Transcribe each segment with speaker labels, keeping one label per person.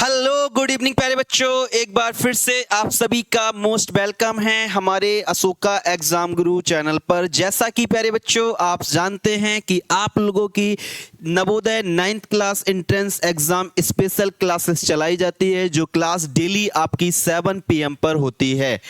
Speaker 1: Hello good evening प्यारे बच्चों, एक बार फिर से आप सभी का मोस्ट वेलकम है हमारे अशोका एग्जाम गुरु चैनल पर। जैसा कि प्यारे बच्चों आप जानते हैं कि आप लोगों की Navodaya 9th class entrance exam special classes चलाई जाती है, जो क्लास डेली आपकी 7 PM पर होती है।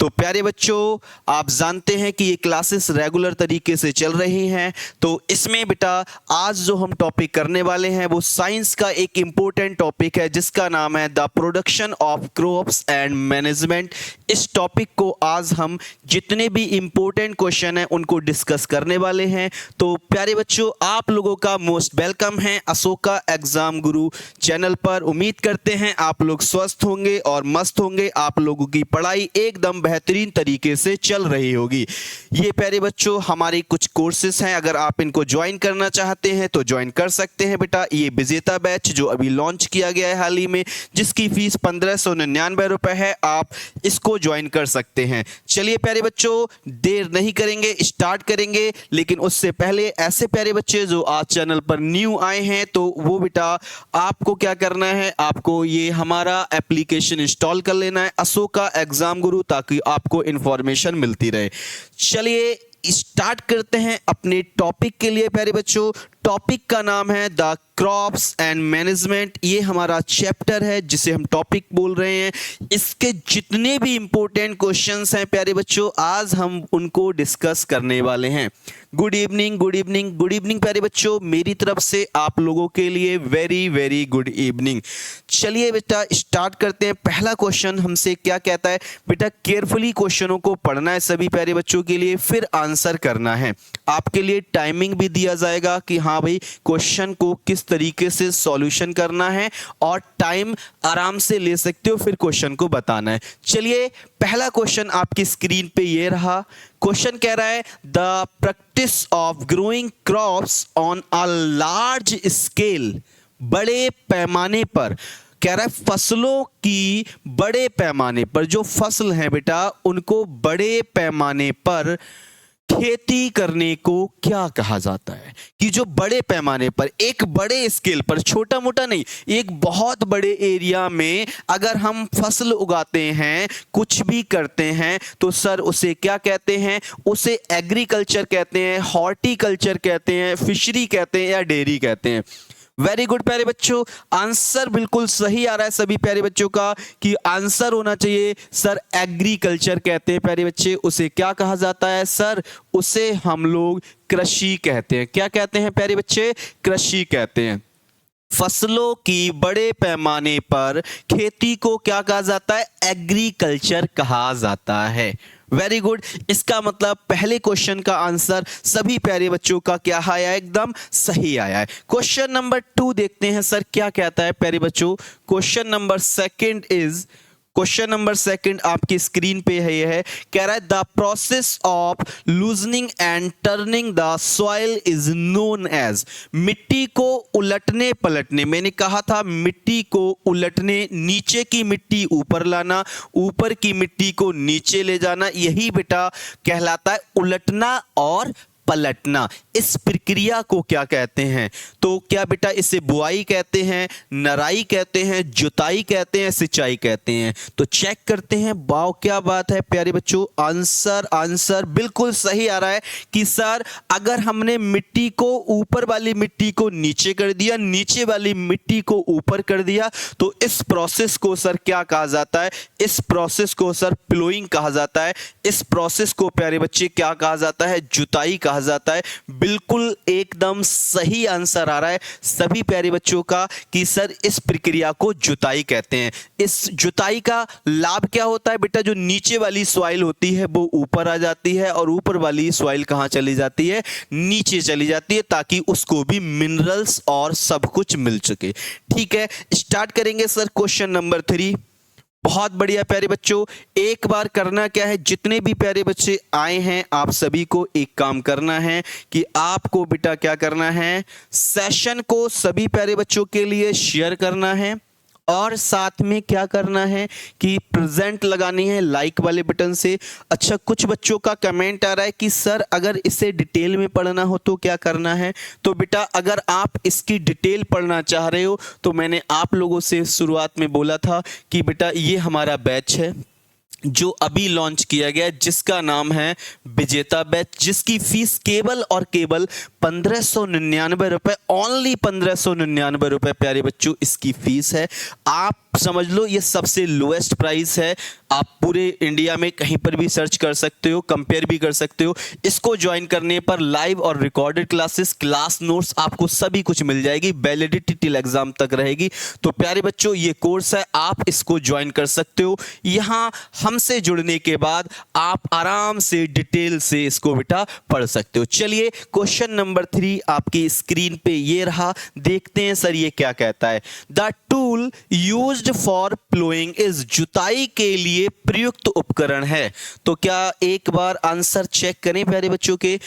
Speaker 1: तो प्यारे बच्चों आप जानते हैं कि ये क्लासेस रेगुलर तरीके से चल रही हैं। तो इसमें बेटा आज जो हम टॉपिक करने वाले हैं वो साइंस का एक इम्पोर्टेंट टॉपिक है जिसका नाम है the production of crops and management. इस टॉपिक को आज हम जितने भी इंपॉर्टेंट क्वेश्चन हैं उनको डिस्कस करने वाले हैं। तो प्यारे बच्चों आप लोगों का मोस्ट वेलकम है अशोका एग्जाम गुरु चैनल पर। उम्मीद करते हैं आप लोग स्वस्थ होंगे और मस्त होंगे, आप लोगों की पढ़ाई एकदम बेहतरीन तरीके से चल रही होगी। ये प्यारे बच्चों हमारे कुछ कोर्सेस हैं, अगर आप इनको ज्वाइन करना चाहते हैं तो ज्वाइन कर सकते हैं बेटा। ये विजेता बैच जो अभी लॉन्च किया गया है हाल ही में, जिसकी फीस 1599 रुपए है, आप इसको ज्वाइन कर सकते हैं। चलिए प्यारे बच्चों देर नहीं करेंगे, स्टार्ट करेंगे। लेकिन उससे पहले ऐसे प्यारे बच्चे जो आज चैनल पर न्यू आए हैं तो वो बेटा आपको क्या करना है, आपको ये हमारा एप्लीकेशन इंस्टॉल कर लेना है अशोका एग्जाम गुरु, ताकि आपको इंफॉर्मेशन मिलती रहे। चलिए स्टार्ट करते हैं अपने टॉपिक के लिए प्यारे बच्चों। टॉपिक का नाम है द क्रॉप्स एंड मैनेजमेंट। ये हमारा चैप्टर है जिसे हम टॉपिक बोल रहे हैं। इसके जितने भी इंपॉर्टेंट क्वेश्चंस हैं प्यारे बच्चों आज हम उनको डिस्कस करने वाले हैं। Good evening good evening good evening प्यारे बच्चों, मेरी तरफ से आप लोगों के लिए वेरी वेरी गुड इवनिंग। चलिए बेटा स्टार्ट करते हैं। पहला क्वेश्चन हमसे क्या कहता है बेटा, केयरफुली क्वेश्चनों को पढ़ना है सभी प्यारे बच्चों के लिए, फिर आंसर करना है। आपके लिए टाइमिंग भी दिया जाएगा कि हाँ भाई क्वेश्चन को किस तरीके से सॉल्यूशन करना है, और टाइम आराम से ले सकते हो, फिर क्वेश्चन को बताना है। चलिए पहला क्वेश्चन आपकी स्क्रीन पे ये रहा। क्वेश्चन कह रहा है the practice of growing crops on a large scale, बड़े पैमाने पर। कह रहा है फसलों की बड़े पैमाने पर, जो फसल है बेटा उनको बड़े पैमाने पर खेती करने को क्या कहा जाता है। कि जो बड़े पैमाने पर, एक बड़े स्केल पर, छोटा मोटा नहीं, एक बहुत बड़े एरिया में अगर हम फसल उगाते हैं, कुछ भी करते हैं, तो सर उसे क्या कहते हैं? उसे एग्रीकल्चर कहते हैं, हॉर्टिकल्चर कहते हैं, फिशरी कहते हैं, या डेयरी कहते हैं। वेरी गुड प्यारे बच्चों, आंसर बिल्कुल सही आ रहा है सभी प्यारे बच्चों का कि आंसर होना चाहिए सर एग्रीकल्चर कहते हैं प्यारे बच्चे। उसे क्या कहा जाता है सर? उसे हम लोग कृषि कहते हैं। क्या कहते हैं प्यारे बच्चे? कृषि कहते हैं। फसलों की बड़े पैमाने पर खेती को क्या कहा जाता है? एग्रीकल्चर कहा जाता है। वेरी गुड, इसका मतलब पहले क्वेश्चन का आंसर सभी प्यारे बच्चों का क्या आया? एकदम सही आया है। क्वेश्चन नंबर 2 देखते हैं सर क्या कहता है प्यारे बच्चों। क्वेश्चन नंबर सेकंड आपकी स्क्रीन पे है, ये है, कह रहा है the process of loosening and turning the soil is known as. मिट्टी को उलटने पलटने, मैंने कहा था मिट्टी को उलटने, नीचे की मिट्टी ऊपर लाना, ऊपर की मिट्टी को नीचे ले जाना, यही बेटा कहलाता है उलटना और पलटना। इस प्रक्रिया को क्या कहते हैं? तो क्या बेटा इसे बुआई कहते हैं, नराई कहते हैं, जुताई कहते हैं, सिंचाई कहते हैं? तो चेक करते हैं। वाओ क्या बात है प्यारे बच्चों, आंसर बिल्कुल सही आ रहा है कि सर अगर हमने मिट्टी को, ऊपर वाली मिट्टी को नीचे कर दिया, नीचे वाली मिट्टी को ऊपर कर दिया, तो इस प्रोसेस को सर क्या कहा जाता है? इस प्रोसेस को सर प्लोइंग कहा जाता है। इस प्रोसेस को प्यारे बच्चे क्या कहा जाता है? जुताई कहा जाता है। बिल्कुल एकदम सही आंसर आ रहा है सभी प्यारे बच्चों का कि सर इस प्रक्रिया को जुताई कहते हैं। इस जुताई का लाभ क्या होता है बेटा? जो नीचे वाली सॉइल होती है वो ऊपर आ जाती है, और ऊपर वाली सॉइल कहां चली जाती है? नीचे चली जाती है, ताकि उसको भी मिनरल्स और सब कुछ मिल सके। ठीक है, स्टार्ट करेंगे सर क्वेश्चन नंबर 3। बहुत बढ़िया प्यारे बच्चों, एक बार करना क्या है, जितने भी प्यारे बच्चे आए हैं आप सभी को एक काम करना है कि आपको बेटा क्या करना है, सेशन को सभी प्यारे बच्चों के लिए शेयर करना है, और साथ में क्या करना है कि प्रेजेंट लगानी है लाइक वाले बटन से। अच्छा, कुछ बच्चों का कमेंट आ रहा है कि सर अगर इसे डिटेल में पढ़ना हो तो क्या करना है। तो बेटा अगर आप इसकी डिटेल पढ़ना चाह रहे हो तो मैंने आप लोगों से शुरुआत में बोला था कि बेटा ये हमारा बैच है जो अभी लॉन्च किया गया, जिसका नाम है विजेता बैच, जिसकी फीस केवल और केवल 1599 रुपए, ओनली 1599 रुपए प्यारे बच्चों इसकी फीस है। आप समझ लो ये सबसे लोएस्ट प्राइस है। आप पूरे इंडिया में कहीं पर भी सर्च कर सकते हो, कंपेयर भी कर सकते हो। इसको ज्वाइन करने पर लाइव और रिकॉर्डेड क्लासेस, क्लास नोट्स आपको सभी कुछ मिल जाएगी, वैलिडिटी टिल एग्जाम तक रहेगी। तो प्यारे बच्चों ये कोर्स है, आप इसको ज्वाइन कर सकते हो। यहाँ हमसे जुड़ने के बाद आप आराम से डिटेल से इसको बेटा पढ़ सकते हो। चलिए क्वेश्चन नंबर 3 आपकी स्क्रीन पे ये रहा, देखते हैं सर ये क्या कहता है। The tool used for ploughing is, जुताई के लिए प्रयुक्त उपकरण है। तो क्या एक बार आंसर चेक करें प्यारे बच्चों के,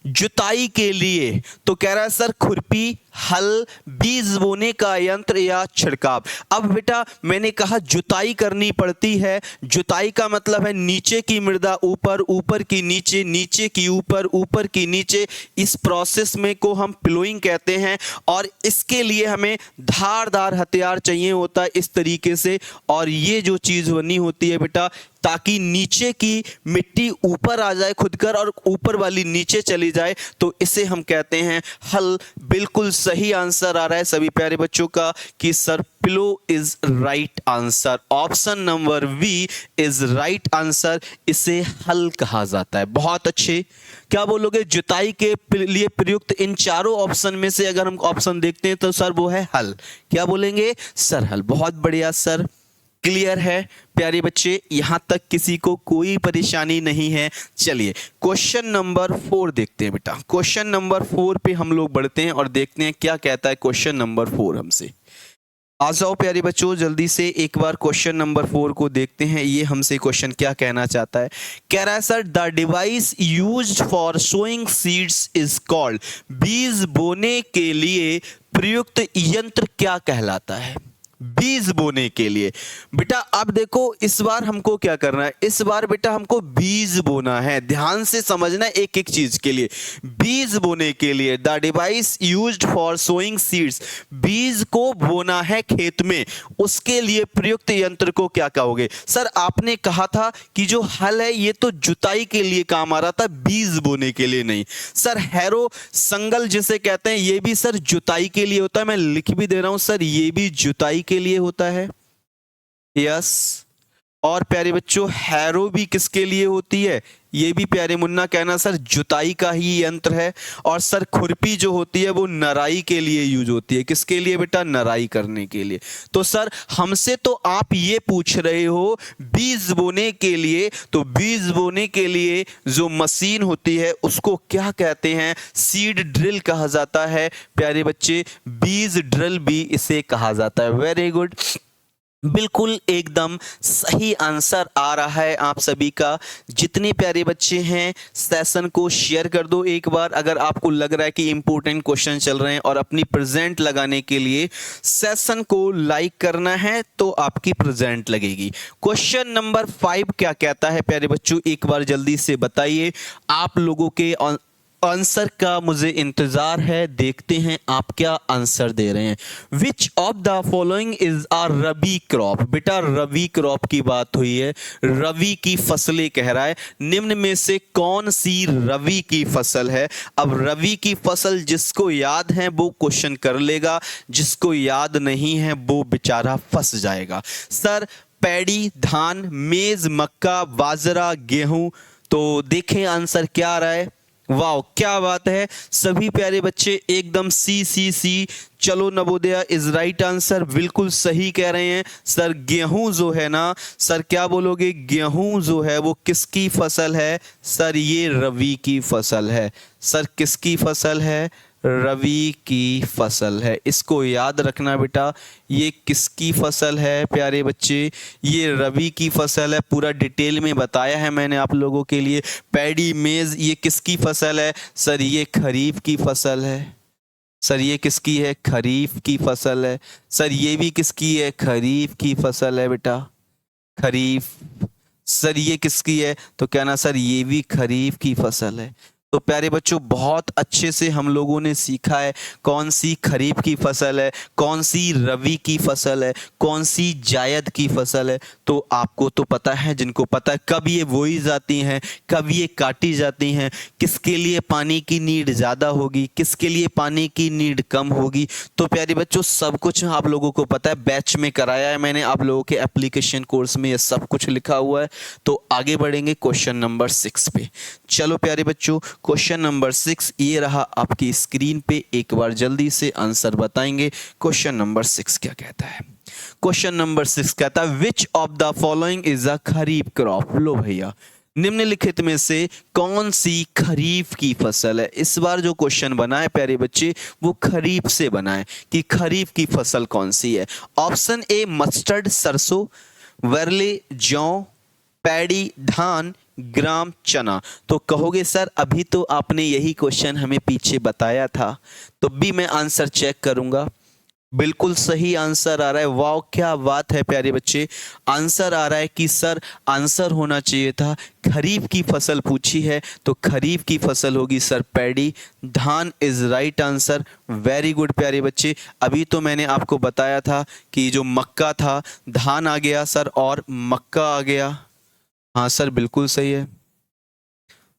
Speaker 1: जुताई के लिए तो कह रहा है सर खुरपी, हल, बीज बोने का यंत्र या छिड़काव। अब बेटा मैंने कहा जुताई करनी पड़ती है, जुताई का मतलब है नीचे की मृदा ऊपर, ऊपर की नीचे, नीचे की ऊपर, ऊपर की नीचे, इस प्रोसेस में को हम प्लोइंग कहते हैं। और इसके लिए हमें धारदार हथियार चाहिए होता है इस तरीके से, और ये जो चीज बनी होती है बेटा ताकि नीचे की मिट्टी ऊपर आ जाए खुदकर और ऊपर वाली नीचे चली जाए, तो इसे हम कहते हैं हल। बिल्कुल सही आंसर आ रहा है सभी प्यारे बच्चों का कि sir plough is right answer, option number B is right answer, इसे हल कहा जाता है। बहुत अच्छे, क्या बोलोगे, जुताई के लिए प्रयुक्त इन चारों ऑप्शन में से अगर हम ऑप्शन देखते हैं तो सर वो है हल। क्या बोलेंगे सर हल। बहुत बढ़िया सर, क्लियर है प्यारे बच्चे, यहां तक किसी को कोई परेशानी नहीं है। चलिए क्वेश्चन नंबर 4 देखते हैं बेटा। क्वेश्चन नंबर 4 पे हम लोग बढ़ते हैं और देखते हैं क्या कहता है क्वेश्चन नंबर 4 हमसे। आ जाओ प्यारे बच्चों जल्दी से एक बार क्वेश्चन नंबर 4 को देखते हैं। ये हमसे क्वेश्चन क्या कहना चाहता है, कह रहा है sir the device used for sowing seeds is called, बीज बोने के लिए प्रयुक्त यंत्र क्या कहलाता है। बीज बोने के लिए बेटा अब देखो इस बार हमको क्या करना है, इस बार बेटा हमको बीज बोना है। ध्यान से समझना एक एक चीज के लिए। बीज बोने के लिए the device used for sowing seeds, बीज को बोना है खेत में, उसके लिए प्रयुक्त यंत्र को क्या कहोगे। सर आपने कहा था कि जो हल है ये तो जुताई के लिए काम आ रहा था, बीज बोने के लिए नहीं। सर हैरो, संगल जिसे कहते हैं, ये भी सर जुताई के लिए होता है। मैं लिख भी दे रहा हूं सर, ये भी जुताई के लिए होता है। यस, और प्यारे बच्चों हैरो भी किसके लिए होती है, ये भी प्यारे मुन्ना कहना सर जुताई का ही यंत्र है। और सर खुरपी जो होती है वो नराई के लिए यूज होती है। किसके लिए बेटा, नराई करने के लिए। तो सर हमसे तो आप ये पूछ रहे हो बीज बोने के लिए, तो बीज बोने के लिए जो मशीन होती है उसको क्या कहते हैं, सीड ड्रिल कहा जाता है प्यारे बच्चे, बीज ड्रिल भी इसे कहा जाता है। वेरी गुड, बिल्कुल एकदम सही आंसर आ रहा है आप सभी का। जितने प्यारे बच्चे हैं सेशन को शेयर कर दो एक बार, अगर आपको लग रहा है कि इंपॉर्टेंट क्वेश्चन चल रहे हैं और अपनी प्रेजेंट लगाने के लिए सेशन को लाइक करना है तो आपकी प्रेजेंट लगेगी। क्वेश्चन नंबर 5 क्या कहता है प्यारे बच्चों, एक बार जल्दी से बताइए। आप लोगों के आंसर का मुझे इंतजार है, देखते हैं आप क्या आंसर दे रहे हैं। विच of the following is a rabi crop, बेटा रबी क्रॉप की बात हुई है, रबी की फसलें कह रहा है, निम्न में से कौन सी रबी की फसल है। अब रबी की फसल जिसको याद है वो क्वेश्चन कर लेगा, जिसको याद नहीं है वो बेचारा फंस जाएगा। सर पैडी, धान, मेज, मक्का, बाजरा, गेहूं, तो देखें आंसर क्या आ रहा है। वाह क्या बात है, सभी प्यारे बच्चे एकदम सी। चलो नवोदया इज राइट आंसर, बिल्कुल सही कह रहे हैं सर। गेहूं जो है ना सर, क्या बोलोगे, गेहूं जो है वो किसकी फसल है सर, ये रबी की फसल है। सर किसकी फसल है, रबी की फसल है। इसको याद रखना बेटा, ये किसकी फसल है प्यारे बच्चे, ये रबी की फसल है। पूरा डिटेल में बताया है मैंने आप लोगों के लिए। पैडी, मेज, ये किसकी फसल है सर, ये खरीफ की फसल है। सर ये किसकी है? खरीफ की फसल है। सर ये भी किसकी है? खरीफ की फसल है बेटा, खरीफ। सर ये किसकी है? तो कहना सर ये भी खरीफ की फसल है। तो प्यारे बच्चों बहुत अच्छे से हम लोगों ने सीखा है कौन सी खरीफ की फसल है, कौन सी रबी की फसल है, कौन सी जायद की फसल है। तो आपको तो पता है, जिनको पता है कब ये बोई जाती हैं, कब ये काटी जाती हैं, किसके लिए पानी की नीड ज़्यादा होगी, किसके लिए पानी की नीड कम होगी। तो प्यारे बच्चों सब कुछ आप लोगों को पता है, बैच में कराया है मैंने आप लोगों के एप्लीकेशन कोर्स में, ये सब कुछ लिखा हुआ है। तो आगे बढ़ेंगे क्वेश्चन नंबर 6 पे। चलो प्यारे बच्चों क्वेश्चन नंबर 6 ये रहा आपकी स्क्रीन पे, एक बार जल्दी से आंसर बताएंगे। क्वेश्चन नंबर 6 क्या कहता है? क्वेश्चन नंबर 6 कहता है which of the following is a kharif crop. लो भैया, निम्नलिखित में से कौन सी खरीफ की फसल है? इस बार जो क्वेश्चन बना है प्यारे बच्चे वो खरीफ से बना है कि खरीफ की फसल कौन सी है। ऑप्शन ए मस्टर्ड सरसों, वर्ले जौ, पैडी धान, ग्राम चना। तो कहोगे सर अभी तो आपने यही क्वेश्चन हमें पीछे बताया था, तो भी मैं आंसर चेक करूंगा। बिल्कुल सही आंसर आ रहा है। वाह क्या बात है प्यारे बच्चे, आंसर आ रहा है कि सर आंसर होना चाहिए था खरीफ की फसल पूछी है तो खरीफ की फसल होगी सर पैडी। धान is right answer, very good प्यारे बच्चे। अभी तो मैंने आपको बताया था कि जो मक्का था, धान आ गया सर और मक्का आ गया। हाँ सर बिल्कुल सही है।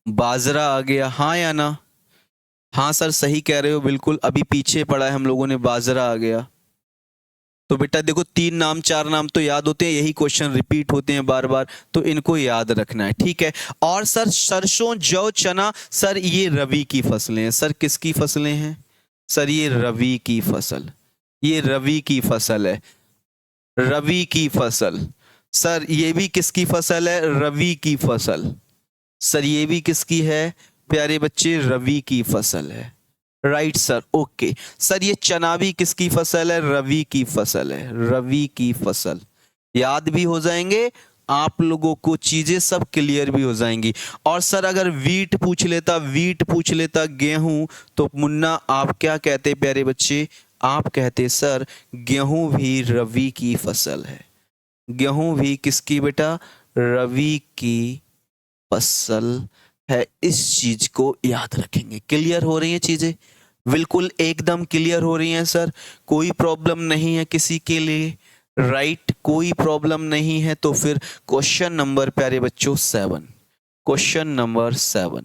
Speaker 1: बाजरा आ गया, हाँ या ना? हाँ सर सही कह रहे हो बिल्कुल, अभी पीछे पड़ा है हम लोगों ने, बाजरा आ गया। तो बेटा देखो 3 नाम 4 नाम तो याद होते हैं, यही क्वेश्चन रिपीट होते हैं बार बार, तो इनको याद रखना है, ठीक है। और सर सरसों जौ चना, सर ये रबी की फसलें हैं। सर किसकी फसलें हैं? सर ये रबी की फसल, ये रबी की फसल है, रबी की फसल। सर ये भी किसकी फसल है? रबी की फसल। सर ये भी किसकी है प्यारे बच्चे? रबी की फसल है, राइट सर, ओके। सर ये चना भी किसकी फसल है? रबी की फसल है, रबी की फसल। याद भी हो जाएंगे आप लोगों को, चीजें सब क्लियर भी हो जाएंगी। और सर अगर वीट पूछ लेता, वीट पूछ लेता गेहूं, तो मुन्ना आप क्या कहते प्यारे बच्चे? आप कहते सर गेहूं भी रबी की फसल है। गेहूं भी किसकी बेटा? रबी की फसल है। इस चीज को याद रखेंगे। क्लियर हो रही है चीजें? बिल्कुल एकदम क्लियर हो रही हैं सर, कोई प्रॉब्लम नहीं है किसी के लिए, राइट? कोई प्रॉब्लम नहीं है। तो फिर क्वेश्चन नंबर प्यारे बच्चों 7, क्वेश्चन नंबर 7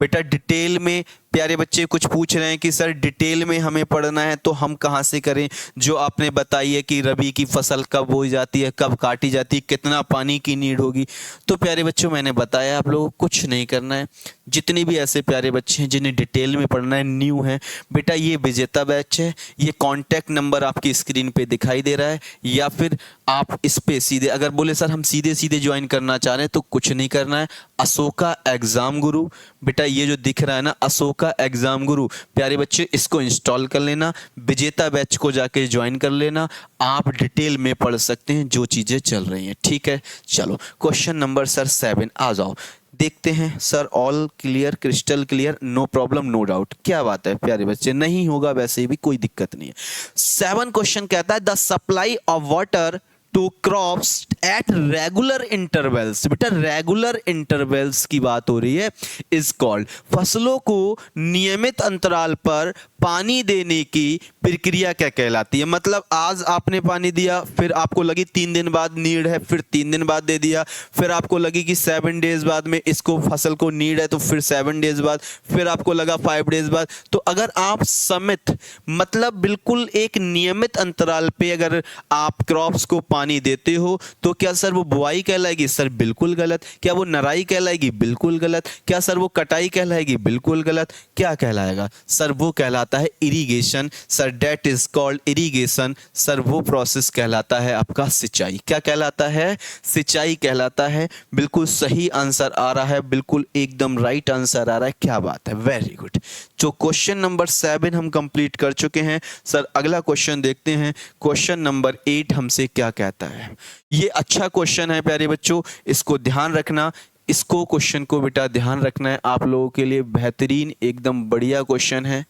Speaker 1: बेटा डिटेल में प्यारे बच्चे कुछ पूछ रहे हैं कि सर डिटेल में हमें पढ़ना है तो हम कहाँ से करें? जो आपने बताई है कि रबी की फसल कब बोई जाती है, कब काटी जाती है, कितना पानी की नीड होगी। तो प्यारे बच्चों मैंने बताया आप लोगों को कुछ नहीं करना है। जितने भी ऐसे प्यारे बच्चे हैं जिन्हें डिटेल में पढ़ना है, न्यू है बेटा, ये विजेता बैच है। ये कॉन्टैक्ट नंबर आपकी स्क्रीन पे दिखाई दे रहा है, या फिर आप इस पे सीधे अगर बोले सर हम सीधे सीधे ज्वाइन करना चाह रहे हैं तो कुछ नहीं करना है। अशोका एग्जाम गुरु बेटा ये जो दिख रहा है ना, अशोका एग्जाम गुरु, प्यारे बच्चे इसको इंस्टॉल कर लेना, विजेता बैच को जाके ज्वाइन कर लेना। आप डिटेल में पढ़ सकते हैं जो चीजें चल रही हैं, ठीक है। चलो क्वेश्चन नंबर सर 7 आ जाओ, देखते हैं। Sir all clear, crystal clear, no problem no doubt. क्या बात है प्यारे बच्चे, नहीं होगा वैसे भी कोई दिक्कत नहीं है। 7 क्वेश्चन कहता है the supply of water to crops at regular intervals. बेटा रेगुलर इंटरवल्स की बात हो रही है, इज कॉल्ड। फसलों को नियमित अंतराल पर पानी देने की प्रक्रिया क्या कहलाती है? मतलब आज आपने पानी दिया, फिर आपको लगी 3 दिन बाद नीड है, फिर 3 दिन बाद दे दिया, फिर आपको लगी कि 7 डेज बाद में इसको फसल को नीड है तो फिर 7 डेज बाद, फिर आपको लगा 5 डेज बाद। तो अगर आप समित मतलब बिल्कुल एक नियमित अंतराल पे अगर आप क्रॉप्स को पानी देते हो तो क्या सर वो बुआई कहलाएगी? सर बिल्कुल गलत। क्या वो नराई कहलाएगी? बिल्कुल गलत। क्या सर वो कटाई कहलाएगी? बिल्कुल गलत। क्या कहलाएगा? सर वो कहलाता है irrigation. Sir that is called irrigation. Sir वो प्रोसेस कहलाता है आपका सिंचाई। क्या कहलाता है? सिंचाई कहलाता है। बिल्कुल सही आंसर आ रहा है, बिल्कुल एकदम राइट आंसर आ रहा है। क्या बात है, वेरी गुड। जो क्वेश्चन नंबर 7 हम कंप्लीट कर चुके हैं। सर अगला क्वेश्चन देखते हैं, क्वेश्चन नंबर 8 हमसे क्या कहता है। ये अच्छा क्वेश्चन है प्यारे बच्चों, इसको ध्यान रखना, इसको क्वेश्चन को बेटा ध्यान रखना है आप लोगों के लिए। बेहतरीन एकदम बढ़िया क्वेश्चन है।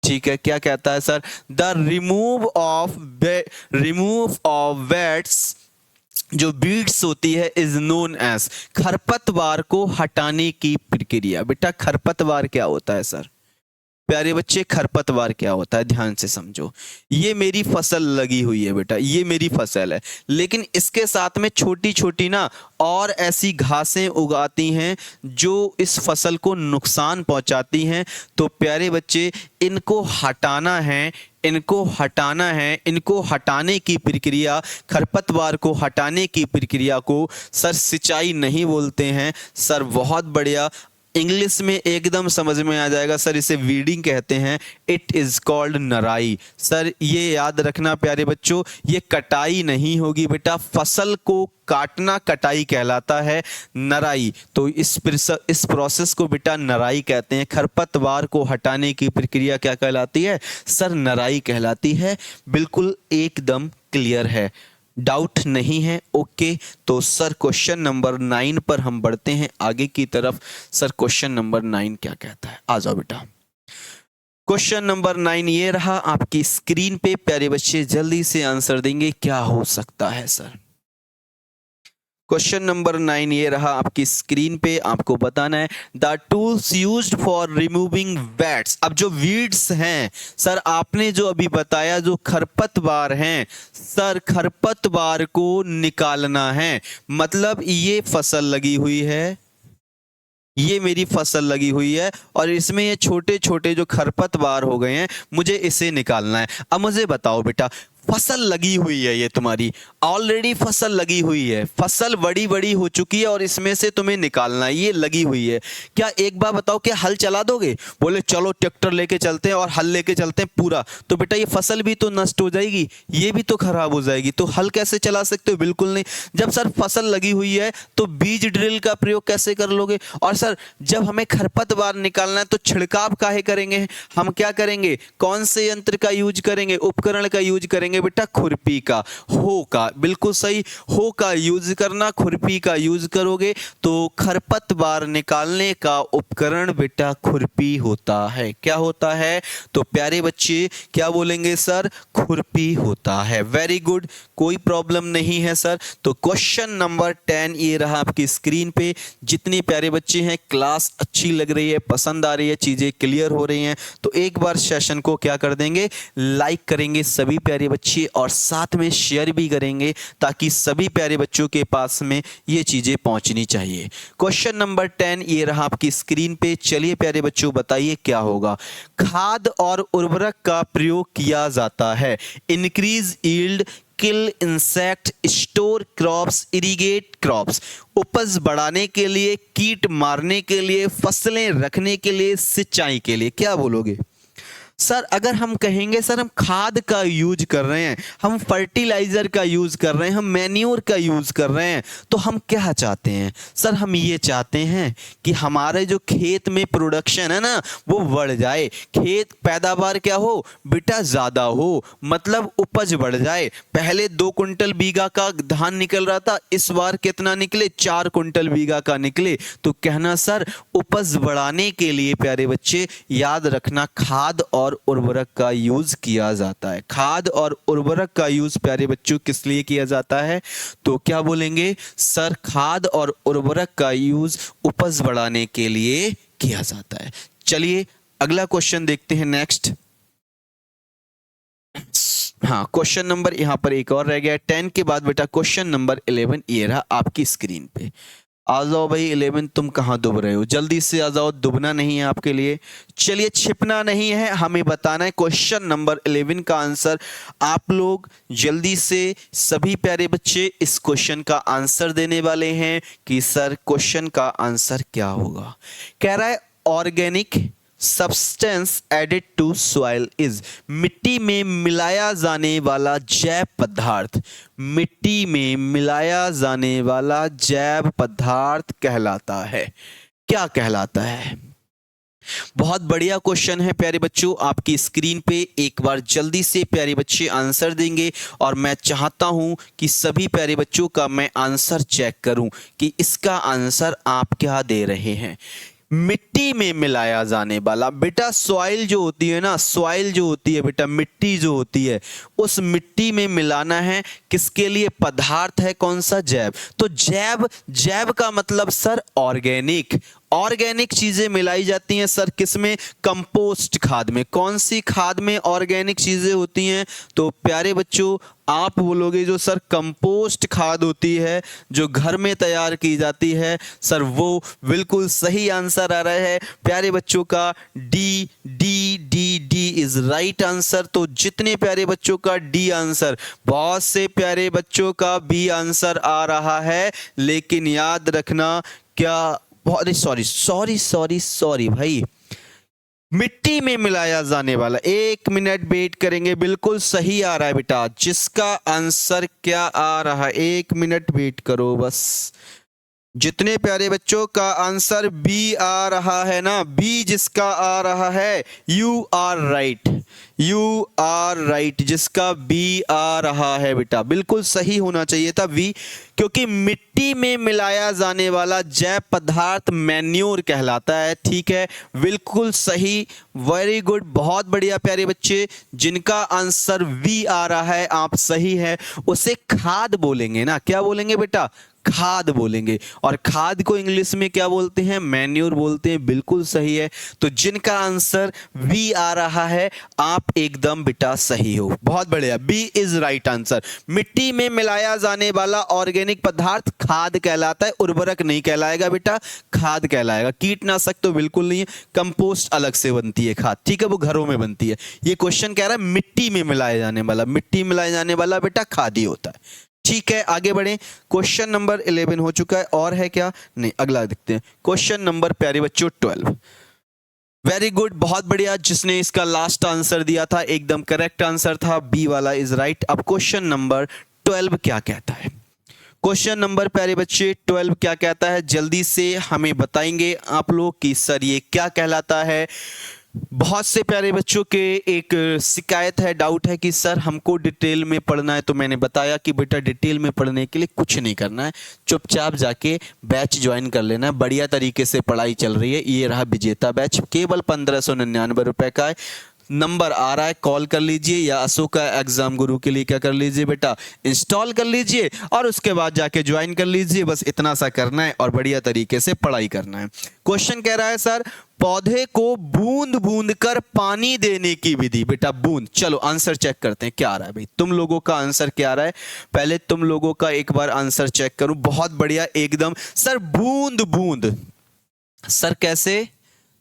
Speaker 1: ठीक है, क्या कहता है sir? The remove of weeds, जो बीड्स होती है, इज नोन एज, खरपतवार को हटाने की प्रक्रिया। बेटा खरपतवार क्या होता है सर? प्यारे बच्चे खरपतवार क्या होता है, ध्यान से समझो। ये मेरी फसल लगी हुई है बेटा, ये मेरी फसल है, लेकिन इसके साथ में छोटी छोटी ना और ऐसी घासें उगाती हैं जो इस फसल को नुकसान पहुंचाती हैं। तो प्यारे बच्चे इनको हटाना है, इनको हटाना है, इनको हटाने की प्रक्रिया, खरपतवार को हटाने की प्रक्रिया को सर सिंचाई नहीं बोलते हैं सर। बहुत बढ़िया, इंग्लिश में एकदम समझ में आ जाएगा सर, इसे वीडिंग कहते हैं। It is called narai. Sir ये याद रखना प्यारे बच्चों, ये कटाई नहीं होगी बेटा, फसल को काटना कटाई कहलाता है, नराई। तो इस प्रोसेस को बेटा नराई कहते हैं। खरपतवार को हटाने की प्रक्रिया क्या कहलाती है सर? नराई कहलाती है। बिल्कुल एकदम क्लियर है, डाउट नहीं है? ओके, तो सर क्वेश्चन नंबर 9 पर हम बढ़ते हैं आगे की तरफ। सर क्वेश्चन नंबर 9 क्या कहता है? आ जाओ बेटा। क्वेश्चन नंबर 9 ये रहा आपकी स्क्रीन पे, प्यारे बच्चे जल्दी से आंसर देंगे। क्या हो सकता है सर? क्वेश्चन नंबर 9 ये रहा आपकी स्क्रीन पे, आपको बताना है the tools used for removing weeds. अब जो वीड्स हैं सर, आपने जो अभी बताया जो खरपतवार हैं सर, खरपतवार को निकालना है। मतलब ये फसल लगी हुई है, ये मेरी फसल लगी हुई है और इसमें ये छोटे छोटे जो खरपतवार हो गए हैं, मुझे इसे निकालना है। अब मुझे बताओ बेटा, फसल लगी हुई है, ये तुम्हारी ऑलरेडी फसल लगी हुई है, फसल बड़ी बड़ी हो चुकी है और इसमें से तुम्हें निकालना है, ये लगी हुई है। क्या एक बार बताओ, क्या हल चला दोगे? बोले चलो ट्रैक्टर लेके चलते हैं और हल लेके चलते हैं पूरा, तो बेटा ये फसल भी तो नष्ट हो जाएगी, ये भी तो खराब हो जाएगी, तो हल कैसे चला सकते हो? बिल्कुल नहीं। जब सर फसल लगी हुई है तो बीज ड्रिल का प्रयोग कैसे कर लोगे? और सर जब हमें खरपतवार निकालना है तो छिड़काव काहे करेंगे? हम क्या करेंगे? कौन से यंत्र का यूज करेंगे, उपकरण का यूज करेंगे बेटा? खुरपी का, हो का, बिल्कुल सही, हो का यूज करना, खुरपी का यूज करोगे तो खरपतवार निकालने का उपकरण बेटा खुरपी होता है। क्या होता है? तो प्यारे बच्चे क्या बोलेंगे सर? खुरपी होता है। वेरी गुड, कोई प्रॉब्लम नहीं है सर। तो क्वेश्चन नंबर 10 ये रहा आपकी स्क्रीन पे। जितने प्यारे बच्चे हैं, क्लास अच्छी लग रही है, पसंद आ रही है, चीजें क्लियर हो रही हैं, तो एक बार सेशन को क्या कर देंगे? लाइक करेंगे सभी प्यारे बच्चे और साथ में शेयर भी करेंगे, ताकि सभी प्यारे बच्चों के पास में ये चीजें पहुंचनी चाहिए। क्वेश्चन नंबर 10 ये रहा आपकी स्क्रीन पे। चलिए प्यारे बच्चों बताइए क्या होगा? खाद और उर्वरक का प्रयोग किया जाता है। Increase yield, kill insect, store crops, irrigate crops. उपज बढ़ाने के लिए, कीट मारने के लिए, फसलें रखने के लिए, सिंचाई के लिए। क्या बोलोगे सर? अगर हम कहेंगे सर हम खाद का यूज कर रहे हैं, हम फर्टिलाइजर का यूज कर रहे हैं, हम मैन्योर का यूज कर रहे हैं, तो हम क्या चाहते हैं सर? हम ये चाहते हैं कि हमारे जो खेत में प्रोडक्शन है ना वो बढ़ जाए, खेत पैदावार क्या हो बेटा? ज्यादा हो, मतलब उपज बढ़ जाए। पहले 2 कुंटल बीघा का धान निकल रहा था, इस बार कितना निकले? 4 कुंटल बीघा का निकले। तो कहना सर उपज बढ़ाने के लिए प्यारे बच्चे याद रखना खाद और उर्वरक का यूज किया जाता है। खाद और उर्वरक का यूज प्यारे बच्चों किस लिए किया जाता है? तो क्या बोलेंगे सर? खाद और उर्वरक का यूज उपज बढ़ाने के लिए किया जाता है। चलिए अगला क्वेश्चन देखते हैं, नेक्स्ट। हाँ, क्वेश्चन नंबर यहां पर एक और रह गया 10 के बाद बेटा। क्वेश्चन नंबर 11 ये रहा आपकी स्क्रीन पे। आ जाओ भाई 11, तुम कहाँ डूब रहे हो? जल्दी से आ जाओ, डूबना नहीं है आपके लिए। चलिए छिपना नहीं है, हमें बताना है क्वेश्चन नंबर 11 का आंसर। आप लोग जल्दी से सभी प्यारे बच्चे इस क्वेश्चन का आंसर देने वाले हैं कि सर क्वेश्चन का आंसर क्या होगा। कह रहा है organic substance added to soil is, मिट्टी में मिलाया जाने वाला जैव पदार्थ, मिट्टी में मिलाया जाने वाला जैव पदार्थ कहलाता है। क्या कहलाता है? बहुत बढ़िया क्वेश्चन है प्यारे बच्चों, आपकी स्क्रीन पे। एक बार जल्दी से प्यारे बच्चे आंसर देंगे और मैं चाहता हूं कि सभी प्यारे बच्चों का मैं आंसर चेक करूं कि इसका आंसर आप क्या दे रहे हैं। मिट्टी में मिलाया जाने वाला। बेटा सॉइल जो होती है ना, सॉइल जो होती है बेटा, मिट्टी जो होती है, उस मिट्टी में मिलाना है किसके लिए? पदार्थ है कौन सा? जैव। तो जैव, जैव का मतलब सर ऑर्गेनिक, ऑर्गेनिक चीजें मिलाई जाती हैं सर किसमें? कंपोस्ट खाद में। कौन सी खाद में ऑर्गेनिक चीजें होती हैं? तो प्यारे बच्चों आप बोलोगे जो सर कंपोस्ट खाद होती है जो घर में तैयार की जाती है सर, वो बिल्कुल सही आंसर आ रहा है प्यारे बच्चों का D. D D D is right answer. तो जितने प्यारे बच्चों का डी आंसर, बहुत से प्यारे बच्चों का बी आंसर आ रहा है, लेकिन याद रखना क्या, सॉरी भाई, मिट्टी में मिलाया जाने वाला। 1 मिनट वेट करेंगे, बिल्कुल सही आ रहा है बेटा। जिसका आंसर क्या आ रहा है, 1 मिनट वेट करो बस। जितने प्यारे बच्चों का आंसर बी आ रहा है ना, बी जिसका आ रहा है, you are right, you are right. जिसका बी आ रहा है बेटा, बिल्कुल सही होना चाहिए था बी, क्योंकि मिट्टी में मिलाया जाने वाला जैव पदार्थ मैन्योर कहलाता है। ठीक है, बिल्कुल सही, वेरी गुड, बहुत बढ़िया प्यारे बच्चे। जिनका आंसर बी आ रहा है आप सही है, उसे खाद बोलेंगे ना, क्या बोलेंगे बेटा? खाद बोलेंगे। और खाद को इंग्लिश में क्या बोलते हैं? मैन्योर बोलते हैं। बिल्कुल सही है। तो जिनका आंसर बी आ रहा है आप एकदम बेटा सही हो, बहुत बढ़िया, बी इज राइट आंसर। मिट्टी में मिलाया जाने वाला ऑर्गेनिक पदार्थ खाद कहलाता है, उर्वरक नहीं कहलाएगा बेटा, खाद कहलाएगा। कीटनाशक तो बिल्कुल नहीं है, कंपोस्ट अलग से बनती है खाद, ठीक है, वो घरों में बनती है। ये क्वेश्चन कह रहा है मिट्टी में मिलाया जाने वाला, मिट्टी में मिलाया जाने वाला बेटा खाद ही होता है। ठीक है, आगे बढ़े। क्वेश्चन नंबर 11 हो चुका है, और है क्या? नहीं, अगला देखते हैं। क्वेश्चन नंबर प्यारे बच्चों 12। वेरी गुड, बहुत बढ़िया। जिसने इसका लास्ट आंसर दिया था एकदम करेक्ट आंसर था, बी वाला इज राइट। अब क्वेश्चन नंबर 12 क्या कहता है? क्वेश्चन नंबर प्यारे बच्चे 12 क्या कहता है? जल्दी से हमें बताएंगे आप लोग कि सर ये क्या कहलाता है। बहुत से प्यारे बच्चों के एक शिकायत है, डाउट है कि सर हमको डिटेल में पढ़ना है। तो मैंने बताया कि बेटा डिटेल में पढ़ने के लिए कुछ नहीं करना है, चुपचाप जाके बैच ज्वाइन कर लेना है। बढ़िया तरीके से पढ़ाई चल रही है। ये रहा विजेता बैच, केवल 1599 रुपए का है। नंबर आ रहा है, कॉल कर लीजिए, या अशोका एग्जाम गुरु के लिए क्या कर लीजिए बेटा, इंस्टॉल कर लीजिए, और उसके बाद जाके ज्वाइन कर लीजिए। बस इतना सा करना है और बढ़िया तरीके से पढ़ाई करना है। क्वेश्चन कह रहा है सर पौधे को बूंद बूंद कर पानी देने की विधि। बेटा बूंद, चलो आंसर चेक करते हैं क्या आ रहा है भाई। तुम लोगों का आंसर क्या आ रहा है, पहले तुम लोगों का एक बार आंसर चेक करूं। बहुत बढ़िया एकदम। सर बूंद बूंद, सर कैसे?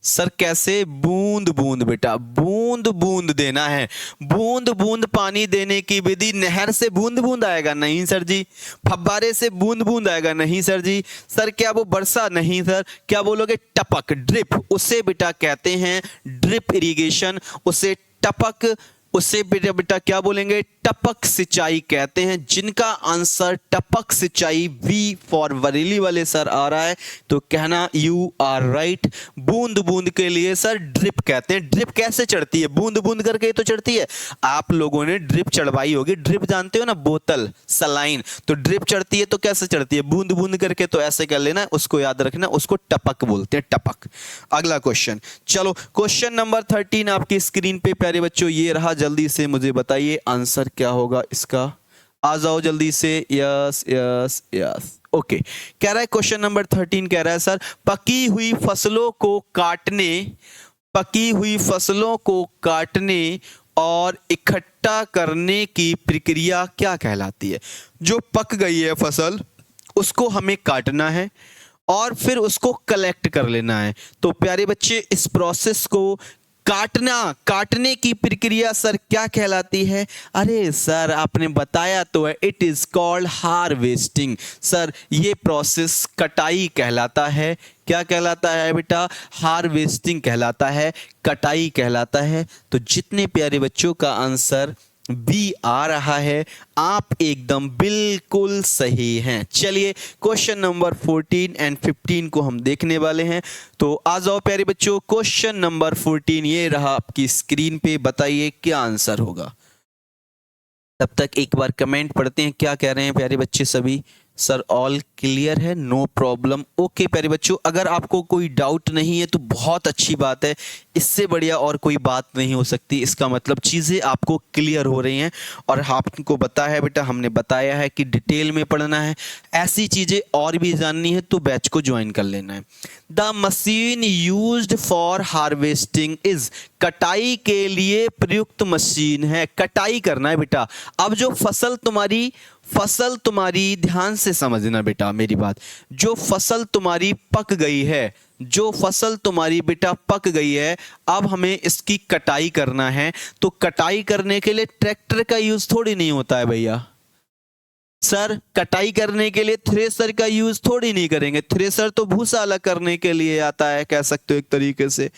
Speaker 1: सर कैसे? बूंद बूंद बेटा, बूंद बूंद देना है। बूंद बूंद पानी देने की विधि, नहर से बूंद बूंद आएगा? नहीं सर जी। फव्वारे से बूंद बूंद आएगा? नहीं सर जी। सर क्या वो वर्षा? नहीं सर। क्या बोलोगे? टपक, ड्रिप, उसे बेटा कहते हैं ड्रिप इरिगेशन, उसे टपक, उसे बेटा क्या बोलेंगे? टपक सिंचाई कहते हैं। जिनका आंसर टपक सिंचाई बी फॉर बरेली वाले सर आ रहा है, तो कहना यू आर राइट। बूंद बूंद के लिए सर ड्रिप कहते हैं। ड्रिप कैसे चढ़ती है? बूंद बूंद करके तो चढ़ती है। आप लोगों ने ड्रिप चढ़वाई होगी। ड्रिप जानते हो ना, बोतल, सलाइन, तो ड्रिप चढ़ती है तो कैसे चढ़ती है? बूंद बूंद करके। तो ऐसे कर लेना, उसको याद रखना, उसको टपक बोलते हैं, टपक। अगला क्वेश्चन, चलो क्वेश्चन नंबर 13 आपकी स्क्रीन पे प्यारे बच्चों ये रहा। जल्दी से मुझे बताइए आंसर क्या होगा इसका, आ जाओ जल्दी से। Yes yes yes, okay. कह रहा है क्वेश्चन नंबर 13 कह रहा है सर पकी हुई फसलों को काटने, पकी हुई फसलों को काटने और इकट्ठा करने की प्रक्रिया क्या कहलाती है? जो पक गई है फसल उसको हमें काटना है और फिर उसको कलेक्ट कर लेना है। तो प्यारे बच्चे इस प्रोसेस को काटना, काटने की प्रक्रिया सर क्या कहलाती है? अरे सर आपने बताया तो है, it is called harvesting. Sir ये प्रोसेस कटाई कहलाता है। क्या कहलाता है बेटा? हार्वेस्टिंग कहलाता है, कटाई कहलाता है। तो जितने प्यारे बच्चों का आंसर बी आ रहा है आप एकदम बिल्कुल सही हैं। चलिए क्वेश्चन नंबर 14 एंड 15 को हम देखने वाले हैं। तो आ जाओ प्यारे बच्चों, क्वेश्चन नंबर 14 ये रहा आपकी स्क्रीन पे। बताइए क्या आंसर होगा। तब तक एक बार कमेंट पढ़ते हैं क्या कह रहे हैं प्यारे बच्चे सभी। सर ऑल क्लियर है, नो प्रॉब्लम। ओके प्यारे बच्चों, अगर आपको कोई डाउट नहीं है तो बहुत अच्छी बात है, इससे बढ़िया और कोई बात नहीं हो सकती। इसका मतलब चीज़ें आपको क्लियर हो रही हैं और आपको पता है बेटा, हमने बताया है कि डिटेल में पढ़ना है। ऐसी चीज़ें और भी जाननी है तो बैच को ज्वाइन कर लेना है। The machine used for harvesting is, कटाई के लिए प्रयुक्त मशीन है। कटाई करना है बेटा। अब जो फसल तुम्हारी ध्यान से समझना बेटा मेरी बात, जो फसल तुम्हारी पक गई है, जो फसल तुम्हारी बेटा पक गई है, अब हमें इसकी कटाई करना है। तो कटाई करने के लिए ट्रैक्टर का यूज थोड़ी नहीं होता है भैया। सर कटाई करने के लिए थ्रेसर का यूज थोड़ी नहीं करेंगे। थ्रेसर तो भूसा अलग करने के लिए आता है, कह सकते हो एक तरीके से।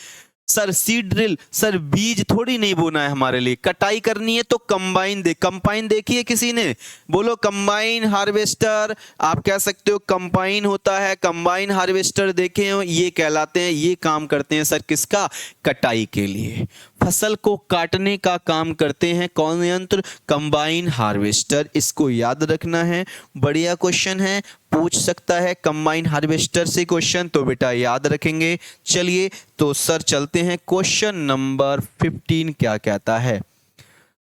Speaker 1: सर सीड ड्रिल, सर बीज थोड़ी नहीं बोना है हमारे लिए। कटाई करनी है तो कंबाइन कंबाइन देखिए किसी ने, बोलो कंबाइन हार्वेस्टर, आप कह सकते हो कंबाइन होता है। कंबाइन हार्वेस्टर देखे हो, ये कहलाते हैं, ये काम करते हैं सर किसका, कटाई के लिए। फसल को काटने का काम करते हैं कौन यंत्र, कंबाइन हार्वेस्टर। इसको याद रखना है, बढ़िया क्वेश्चन है, पूछ सकता है कंबाइन हार्वेस्टर से क्वेश्चन, तो बेटा याद रखेंगे। चलिए तो सर चलते हैं, क्वेश्चन नंबर 15 क्या कहता है।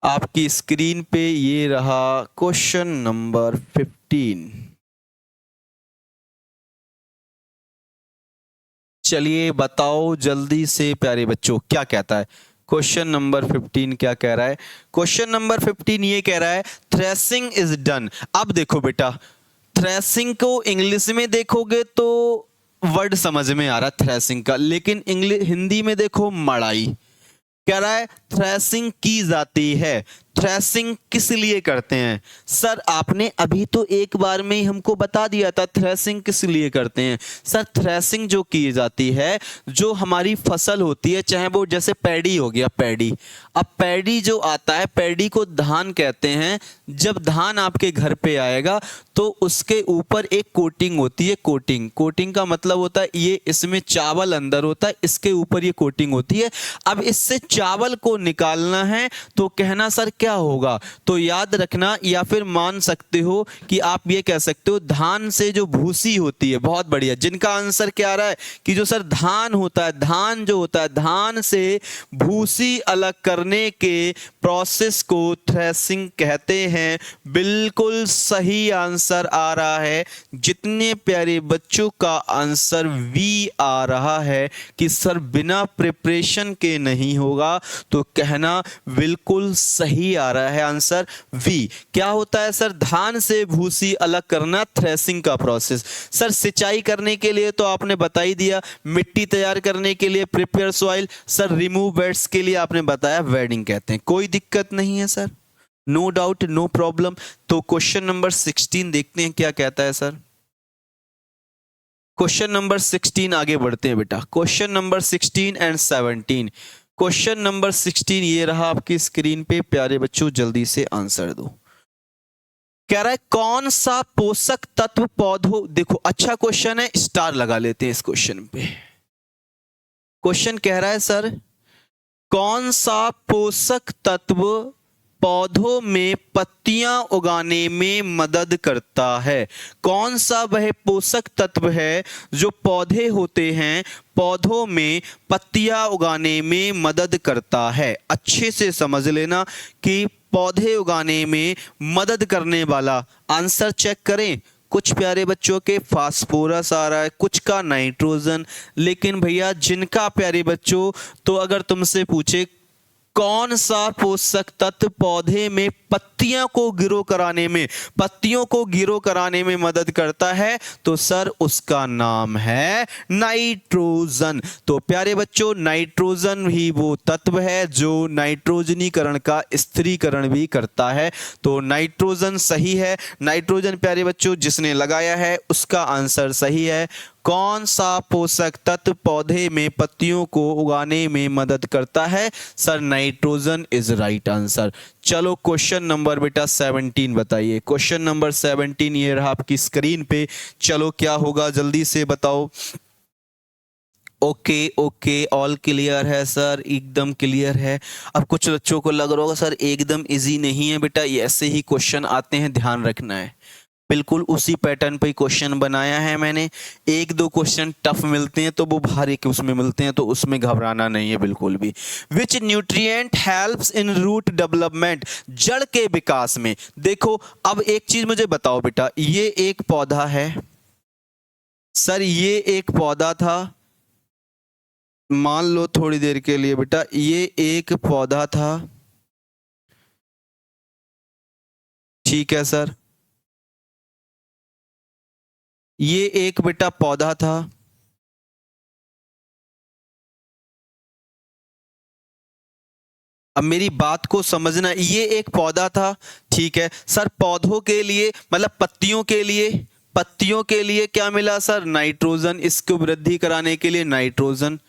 Speaker 1: आपकी स्क्रीन पे ये रहा क्वेश्चन नंबर 15। चलिए बताओ जल्दी से प्यारे बच्चों क्या कहता है। क्वेश्चन नंबर 15 क्या कह रहा है। क्वेश्चन नंबर 15 ये कह रहा है थ्रेसिंग इज डन। अब देखो बेटा, थ्रेसिंग को इंग्लिश में देखोगे तो वर्ड समझ में आ रहा है थ्रेसिंग का, लेकिन हिंदी में देखो मड़ाई। कह रहा है थ्रेसिंग की जाती है। थ्रेसिंग किस लिए करते हैं। सर आपने अभी तो एक बार में ही हमको बता दिया था थ्रेसिंग किस लिए करते हैं। सर थ्रेसिंग जो की जाती है, जो हमारी फसल होती है, चाहे वो जैसे पैडी हो गया, पैडी। अब पैडी जो आता है, पैडी को धान कहते हैं। जब धान आपके घर पे आएगा तो उसके ऊपर एक कोटिंग होती है। कोटिंग का मतलब होता है ये, इसमें चावल अंदर होता है, इसके ऊपर ये कोटिंग होती है। अब इससे चावल को निकालना है तो कहना सर क्या होगा, तो याद रखना या फिर मान सकते हो कि आप ये कह सकते हो धान से जो भूसी होती है। बहुत बढ़िया, जिनका आंसर क्या आ रहा है कि जो सर धान होता है, धान जो होता है, धान से भूसी अलग करने के प्रोसेस को थ्रेसिंग कहते हैं। बिल्कुल सही आंसर आ रहा है। जितने प्यारे बच्चों का आंसर वी आ रहा है कि सर बिना प्रिपरेशन के नहीं होगा, तो कहना बिल्कुल सही आ रहा है आंसर वी। क्या होता है सर, धान से भूसी अलग करना, थ्रेसिंग का प्रोसेस। सर सिंचाई करने के लिए तो आपने बता ही दिया, मिट्टी तैयार करने के लिए prepare soil, sir remove beds के लिए आपने बताया वेडिंग कहते हैं। कोई दिक्कत नहीं है sir, no doubt, no problem. तो क्वेश्चन नंबर 16 देखते हैं क्या कहता है सर। क्वेश्चन नंबर 16 आगे बढ़ते हैं बेटा। Question number 16 and 17। Question number 16 ये रहा आपकी स्क्रीन पे, प्यारे बच्चों जल्दी से आंसर दो। कह रहा है कौन सा पोषक तत्व पौधों, देखो अच्छा क्वेश्चन है, स्टार लगा लेते हैं इस क्वेश्चन पे। क्वेश्चन कह रहा है सर कौन सा पोषक तत्व पौधों में पत्तियां उगाने में मदद करता है। कौन सा वह पोषक तत्व है जो पौधे होते हैं, पौधों में पत्तियां उगाने में मदद करता है। अच्छे से समझ लेना कि पौधे उगाने में मदद करने वाला, आंसर चेक करें। कुछ प्यारे बच्चों के फास्फोरस आ रहा है, कुछ का नाइट्रोजन। लेकिन भैया जिनका प्यारे बच्चों, तो अगर तुमसे पूछे कौन सा पोषक तत्व पौधे में पत्तियों को गिरो कराने में मदद करता है, तो सर उसका नाम है नाइट्रोजन। तो प्यारे बच्चों नाइट्रोजन ही वो तत्व है जो नाइट्रोजनीकरण का स्थिरीकरण भी करता है। तो नाइट्रोजन सही है। नाइट्रोजन प्यारे बच्चों जिसने लगाया है उसका आंसर सही है। कौन सा पोषक तत्व पौधे में पत्तियों को उगाने में मदद करता है, sir nitrogen is right answer. चलो क्वेश्चन नंबर बेटा 17 बताइए। क्वेश्चन नंबर 17 ये रहा आपकी स्क्रीन पे। चलो क्या होगा जल्दी से बताओ। ओके ऑल क्लियर है सर, एकदम क्लियर है। अब कुछ बच्चों को लग रहा होगा सर एकदम इजी नहीं है बेटा, ये ऐसे ही क्वेश्चन आते हैं, ध्यान रखना है। बिल्कुल उसी पैटर्न पे क्वेश्चन बनाया है मैंने। एक दो क्वेश्चन टफ मिलते हैं तो वो भारी के उसमें मिलते हैं, तो उसमें घबराना नहीं है बिल्कुल भी। Which nutrient helps in root development, जड़ के विकास में। देखो अब एक चीज मुझे बताओ बेटा, ये एक पौधा है सर, ये एक पौधा था, मान लो थोड़ी देर के लिए बेटा ये एक पौधा था, ठीक है सर, ये एक बेटा पौधा था, अब मेरी बात को समझना, ये एक पौधा था, ठीक है सर। पौधों के लिए मतलब पत्तियों के लिए क्या मिला सर? नाइट्रोजन, इसको वृद्धि कराने के लिए नाइट्रोजन।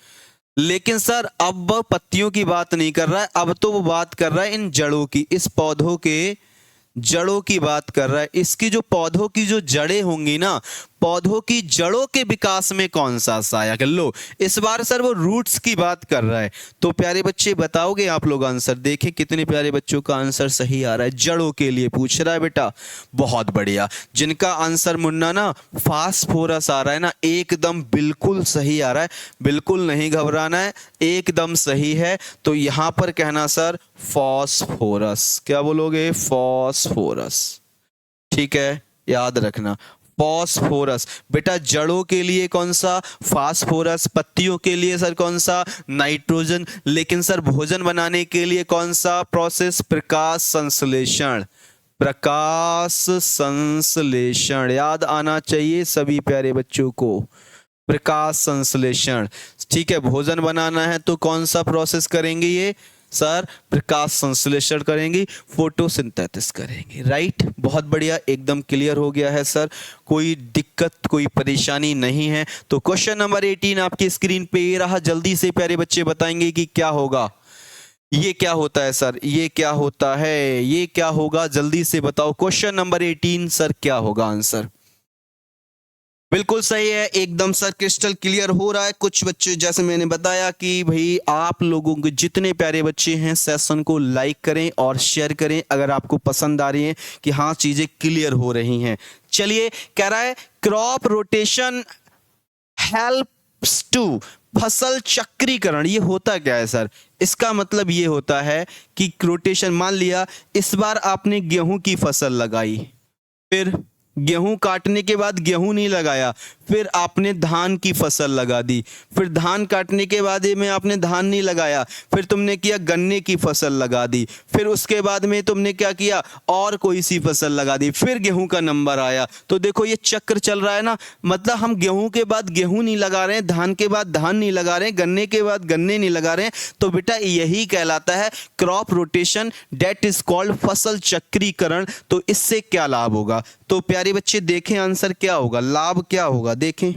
Speaker 1: लेकिन सर अब वह पत्तियों की बात नहीं कर रहा है, अब तो वो बात कर रहा है इन जड़ों की, इस पौधों के जड़ों की बात कर रहा है। इसकी जो पौधों की जो जड़ें होंगी ना, पौधों की जड़ों के विकास में कौन सा सहायक है? लो इस बार सर वो रूट्स की बात कर रहा है। तो प्यारे बच्चे बताओगे आप लोग आंसर? देखें कितने प्यारे बच्चों का आंसर सही आ रहा है। जड़ों के लिए पूछ रहा है बेटा, बहुत बढ़िया। जिनका आंसर मुन्ना ना फास्फोरस आ रहा है ना, एकदम बिल्कुल सही आ रहा है, बिल्कुल नहीं घबराना है, एकदम सही है। तो यहां पर कहना सर फॉस्फोरस, क्या बोलोगे? फॉस्फोरस, ठीक है, याद रखना फॉस्फोरस। बेटा जड़ों के लिए कौन सा? फास्फोरस। पत्तियों के लिए सर कौन सा? नाइट्रोजन। लेकिन सर भोजन बनाने के लिए कौन सा प्रोसेस? प्रकाश संश्लेषण, प्रकाश संश्लेषण, याद आना चाहिए सभी प्यारे बच्चों को, प्रकाश संश्लेषण, ठीक है। भोजन बनाना है तो कौन सा प्रोसेस करेंगे ये सर? प्रकाश संश्लेषण करेंगे, फोटोसिंथेसिस करेंगे, राइट। बहुत बढ़िया, एकदम क्लियर हो गया है सर, कोई दिक्कत कोई परेशानी नहीं है। तो क्वेश्चन नंबर 18 आपकी स्क्रीन पे ये रहा। जल्दी से प्यारे बच्चे बताएंगे कि क्या होगा। ये क्या होता है सर? ये क्या होता है? ये क्या होगा? जल्दी से बताओ। क्वेश्चन नंबर 18 सर क्या होगा आंसर? बिल्कुल सही है, एकदम सर क्रिस्टल क्लियर हो रहा है। कुछ बच्चे जैसे मैंने बताया कि भाई आप लोगों के जितने प्यारे बच्चे हैं सेशन को लाइक करें और शेयर करें अगर आपको पसंद आ रही है कि हाँ चीजें क्लियर हो रही हैं। चलिए, कह रहा है क्रॉप रोटेशन हेल्प्स टू, फसल चक्रीकरण, ये होता क्या है सर? इसका मतलब ये होता है कि रोटेशन, मान लिया इस बार आपने गेहूं की फसल लगाई, फिर गेहूं काटने के बाद गेहूं नहीं लगाया, फिर आपने धान की फसल लगा दी, फिर धान काटने के बाद में आपने धान नहीं लगाया, फिर तुमने किया गन्ने की फसल लगा दी, फिर उसके बाद में तुमने क्या किया? और कोई सी फसल लगा दी, फिर गेहूं का नंबर आया। तो देखो ये चक्र चल रहा है ना, मतलब हम गेहूं के बाद गेहूं नहीं लगा रहे हैं, धान के बाद धान नहीं लगा रहे हैं, गन्ने के बाद गन्ने नहीं लगा रहे हैं। तो बेटा यही कहलाता है crop rotation, that is called फसल चक्रीकरण। तो इससे क्या लाभ होगा? तो प्यारे बच्चे देखें आंसर क्या होगा, लाभ क्या होगा, देखें।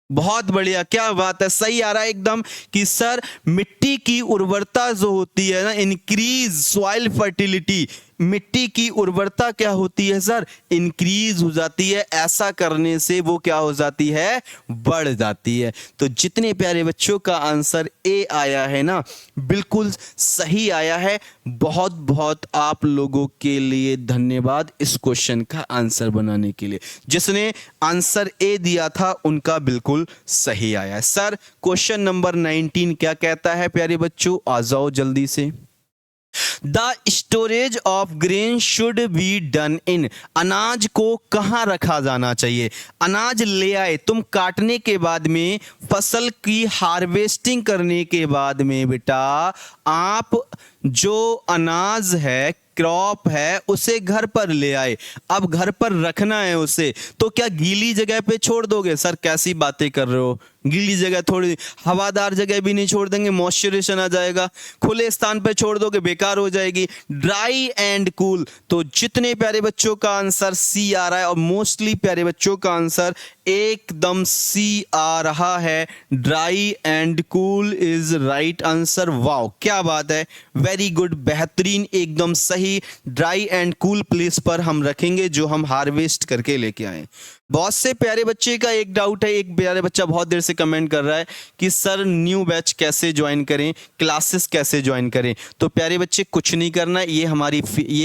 Speaker 1: बहुत बढ़िया, क्या बात है, सही आ रहा है एकदम कि सर मिट्टी की उर्वरता जो होती है ना, इंक्रीज सॉइल फर्टिलिटी, मिट्टी की उर्वरता क्या होती है सर? इंक्रीज हो जाती है। ऐसा करने से वो क्या हो जाती है? बढ़ जाती है। तो जितने प्यारे बच्चों का आंसर ए आया है ना, बिल्कुल सही आया है। बहुत बहुत आप लोगों के लिए धन्यवाद इस क्वेश्चन का आंसर बनाने के लिए। जिसने आंसर ए दिया था उनका बिल्कुल सही आया है। सर क्वेश्चन नंबर 19 क्या कहता है प्यारे बच्चों? आ जाओ जल्दी से। The storage of grain should be done in, अनाज को कहां रखा जाना चाहिए? अनाज ले आए तुम, काटने के बाद में फसल की हार्वेस्टिंग करने के बाद में बेटा आप जो अनाज है, क्रॉप है, उसे घर पर ले आए। अब घर पर रखना है उसे, तो क्या गीली जगह पे छोड़ दोगे? सर कैसी बातें कर रहे हो, गीली जगह थोड़ी, हवादार जगह भी नहीं छोड़ देंगे, मॉइस्चराइजेशन आ जाएगा। खुले स्थान पे छोड़ दोगे बेकार हो जाएगी। ड्राई एंड कूल, तो जितने प्यारे बच्चों का आंसर सी आ रहा है और मोस्टली प्यारे बच्चों का आंसर एकदम सी आ रहा है, dry and cool is right answer. Wow क्या बात है, वेरी गुड, बेहतरीन, एकदम सही। ड्राई एंड कूल प्लेस पर हम रखेंगे जो हम हार्वेस्ट करके लेके आए। बहुत से प्यारे बच्चे का एक डाउट है, एक प्यारे बच्चा बहुत देर से कमेंट कर रहा है कि सर न्यू बैच कैसे ज्वाइन करें, क्लासेस कैसे ज्वाइन करें। तो प्यारे बच्चे कुछ नहीं करना है, ये